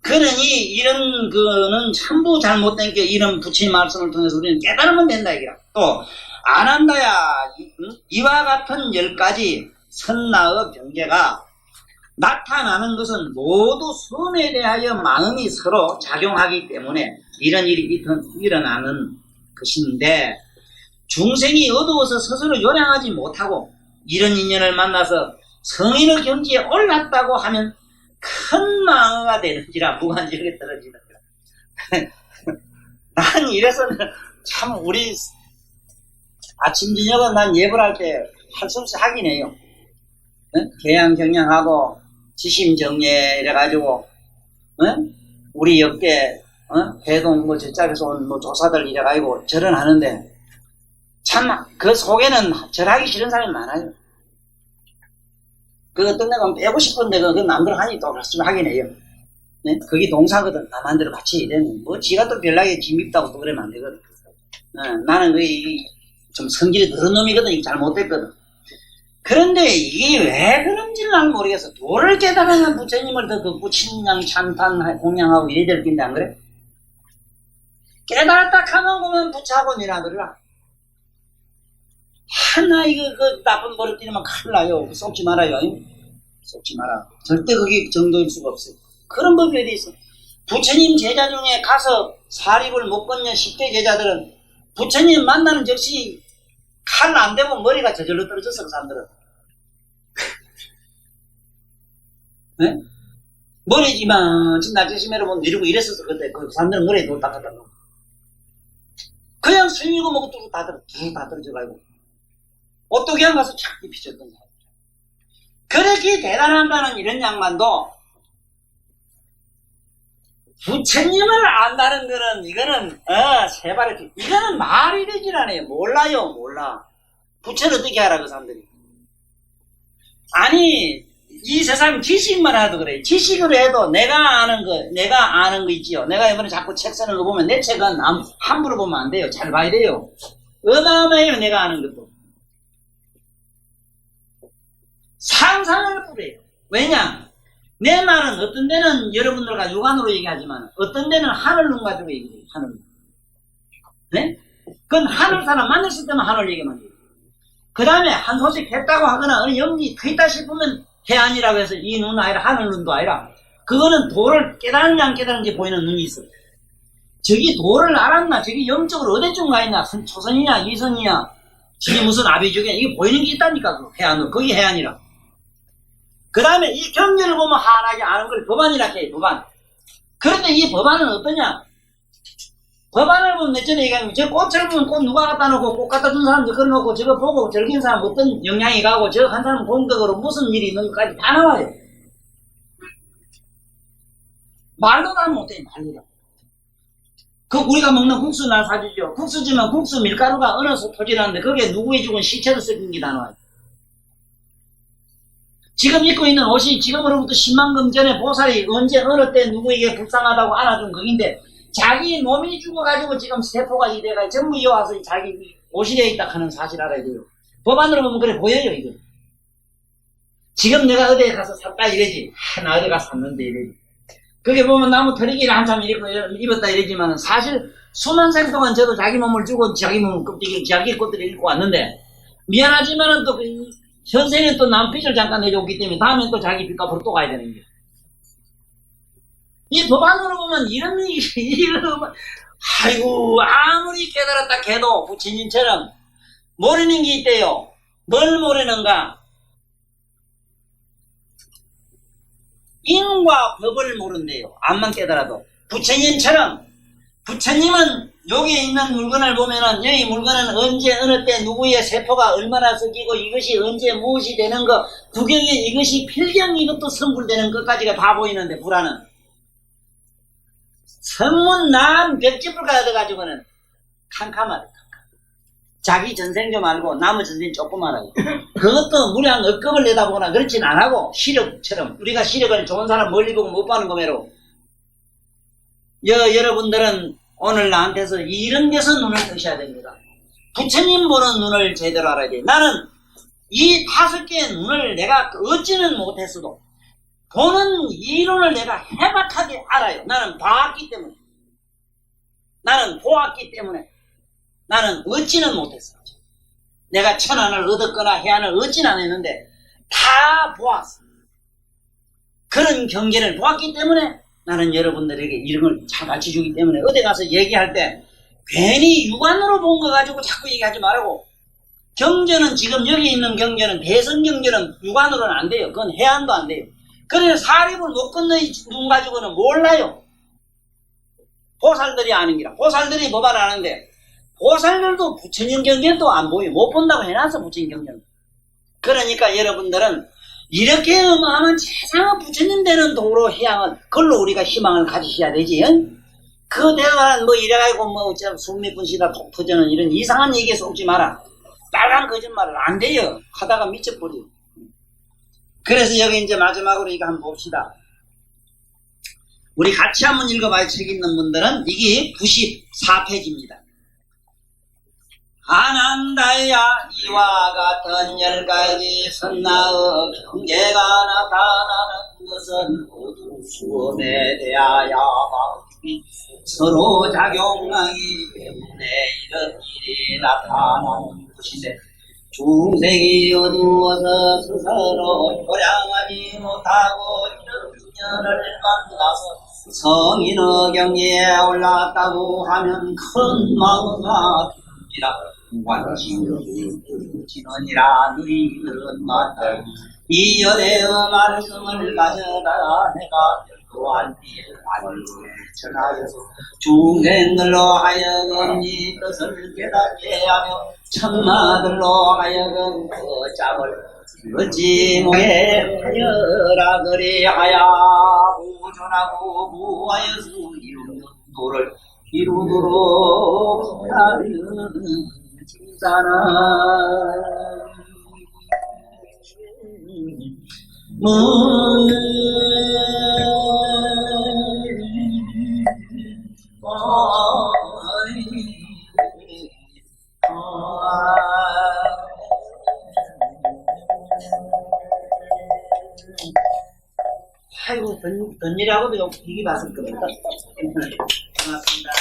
그러니 이런 거는 참도 잘못된 게 이런 부처님 말씀을 통해서 우리는 깨달으면 된다 이거야. 또 안 한다야 이와 같은 10가지 선나의 병제가 나타나는 것은 모두 선에 대하여 마음이 서로 작용하기 때문에 이런 일이 일어나는 것인데, 중생이 어두워서 스스로 요량하지 못하고 이런 인연을 만나서 성인의 경지에 올랐다고 하면 큰 망어가 되는지라 무간지역에 떨어지는 거야. 난 이래서는 참 우리 아침 저녁은 난 예불 할 때 할 수 없이 하긴 해요. 계양 경량하고 지심정예 이래가지고 우리 역대 회동 저짝에서 온 조사들 이래가지고 절은 하는데 참 그 속에는 절하기 싫은 사람이 많아요. 그 어떤 데가 빼고 싶은데 그 남들 하니 또 말씀을 하긴 해요. 네? 그게 동사거든. 남한대로 같이 이래는 지가 또 별나게 짐입다고 또 그러면 안 되거든. 나는 좀 성질이 더러운 놈이거든. 잘못됐거든. 그런데 이게 왜 그런지는 난 모르겠어. 도를 깨달으면 부처님을 더 그 부친양 찬탄 공양하고 이래야 될 텐데 안 그래? 깨달았다 하면 보면 부처하고 니나들라. 하나 이거 나쁜 버릇 들이면 큰일 나요. 썩지 말아요. 썩지 마라. 절대 그게 정도일 수가 없어요. 그런 법이 어디 있어. 부처님 제자 중에 가서 사립을 못 건년 10대 제자들은 부처님 만나는 즉시 칼 안 대고 머리가 저절로 떨어졌어. 그 사람들은. 네? 머리지만 지금 낮에심에로 보면 내리고 이랬었어. 그때 그 사람들은 머리에 돌 닦았다고. 그냥 스미고 먹고 뚝 다 떨어져가지고 어떻게 안 가서 착 입히셨던 거야. 그렇게 대단한다는 이런 양반도 부처님을 안다는 거는 이거는 세발의 이거는 말이 되질 않아요. 몰라요. 몰라. 부처를 어떻게 알아 그 사람들이. 아니 이 세상 지식만 해도 그래. 지식으로 해도 내가 아는 거 있지요. 내가 이번에 자꾸 책 쓰는 거 보면 내 책은 함부로 보면 안 돼요. 잘 봐야 돼요. 어마어마해요. 내가 아는 것도. 상상을 뿌려요. 왜냐? 내 말은 어떤 데는 여러분들과 육안으로 얘기하지만 어떤 데는 하늘 눈 가지고 얘기해요. 하늘 눈. 네? 그건 하늘 사람 만났을 때만 하늘 얘기만 해요. 그 다음에 한 소식 했다고 하거나 어느 영리 더 있다 싶으면 해안이라고 해서 이 눈 아니라 하늘 눈도 아니라 그거는 도를 깨달은지 안 깨달은지 보이는 눈이 있어요. 저기 도를 알았나? 저기 영적으로 어디쯤 가 있나? 초선이냐? 이선이냐? 저기 무슨 아비주냐? 이게 보이는 게 있다니까. 그 해안으로. 그게 해안이라. 그 다음에 이 경전을 보면 환하게 아는 걸 법안이라 해요. 법안. 그런데 이 법안은 어떠냐? 법안을 보면 내전에 얘기하면 저 꽃을 보면 꽃 누가 갖다 놓고 꽃 갖다 준 사람도 걸어놓고 저거 보고 즐긴 사람 어떤 영향이 가고 저 한 사람 공덕으로 무슨 일이 있는 것까지 다 나와요. 말도 다 못해. 말도 다. 그 우리가 먹는 국수 나 사주죠. 국수지만 국수 밀가루가 어느 토지라는데 거기에 누구의 죽은 시체도 섞인 게 다 나와요. 지금 입고 있는 옷이 지금으로부터 10만금 전에 보살이 언제 어느 때 누구에게 불쌍하다고 안아준 거인데 자기 몸이 죽어가지고 지금 세포가 이래가 전부 이어와서 자기 옷이 되어 있다 하는 사실 알아야 돼요. 법안으로 보면 그래 보여요 이거. 지금 내가 어디에 가서 샀다 이러지. 나 어디 가서 샀는데 이러지. 그게 보면 나무 털이기를 한참 입었다 이러지만 사실 수만 생 동안 저도 자기 몸을 주고 자기 몸 껍데기 자기 것들을 입고 왔는데 미안하지만은 또 현생에 또 남 빚을 잠깐 내줬기 때문에 다음엔 또 자기 빚값으로 또 가야 되는 거예요. 이 법안으로 보면 이런 아이고 아무리 깨달았다 해도 부처님처럼 모르는 게 있대요. 뭘 모르는가? 인과 법을 모른대요. 암만 깨달아도. 부처님처럼 부처님은 여기에 있는 물건을 보면은 여기 물건은 언제 어느 때 누구의 세포가 얼마나 섞이고 이것이 언제 무엇이 되는 거 구경에 이것이 필경 이것도 성불되는 것까지가 다 보이는데 불안은 선문 남 벽집을 가져가지고는 캄캄하다. 자기 전생 좀 알고 남의 전생 조금만 하고 그것도 무량 억급을 내다보거나 그렇진 않고 시력처럼 우리가 시력을 좋은 사람 멀리 보고 못 봐는 거매로 여러분들은 오늘 나한테서 이런 데서 눈을 뜨셔야 됩니다. 부처님 보는 눈을 제대로 알아야 돼. 나는 이 5개의 눈을 내가 얻지는 못했어도 보는 이론을 내가 해박하게 알아요. 나는 봤기 때문에 나는 보았기 때문에 나는 얻지는 못했어. 내가 천안을 얻었거나 해안을 얻지는 않았는데 다 보았어. 그런 경계를 보았기 때문에 나는 여러분들에게 이런 걸 잘 가르쳐주기 때문에 어디 가서 얘기할 때 괜히 육안으로 본 거 가지고 자꾸 얘기하지 말고 경전은 지금 여기 있는 경전은 대성경전은 육안으로는 안 돼요. 그건 해안도 안 돼요. 그래서 사립을 못 건너 눈 가지고는 몰라요. 보살들이 아는 기라. 보살들이 법을 아는데 보살들도 부처님 경전도 안 보여. 못 본다고 해놨어 부처님 경전. 그러니까 여러분들은 이렇게 어마어마한 세상의 부처님 되는 도로 해양은 그걸로 우리가 희망을 가지셔야 되지. 그 대화는 뭐 이래가지고 뭐 숨몇 분씩이나 톡 터지는 이런 이상한 얘기에 속지 마라. 빨간 거짓말을 안 돼요. 하다가 미쳐버려. 그래서 여기 이제 마지막으로 이거 한번 봅시다. 우리 같이 한번 읽어봐요. 책 있는 분들은 이게 94페이지입니다. 아난다야 이와 같은 10가지 선나의 경계가 나타나는 것은 모두 수험에 대하여 서로 작용하기 때문에 이런 일이 나타나는 것인데 중생이 어두워서 스스로 교량하지 못하고 이런 인연을 만나서 성인의 경계에 올랐다고 하면 큰 마음과 관심지느니라 누리는 마다 이 여대의 말씀을 가져다가 내가 또한 알고 전하여서 중생들로 하여금 이 뜻을 깨닫게 하며 천마들로 하여금 그 짝을 어찌 못해 하여라 그리하여 보존하고 무하여서 이루는 도를 이루도록 하는 지사나 아이고 던일하고도 이게 맞을 겁니다. 고맙습니다.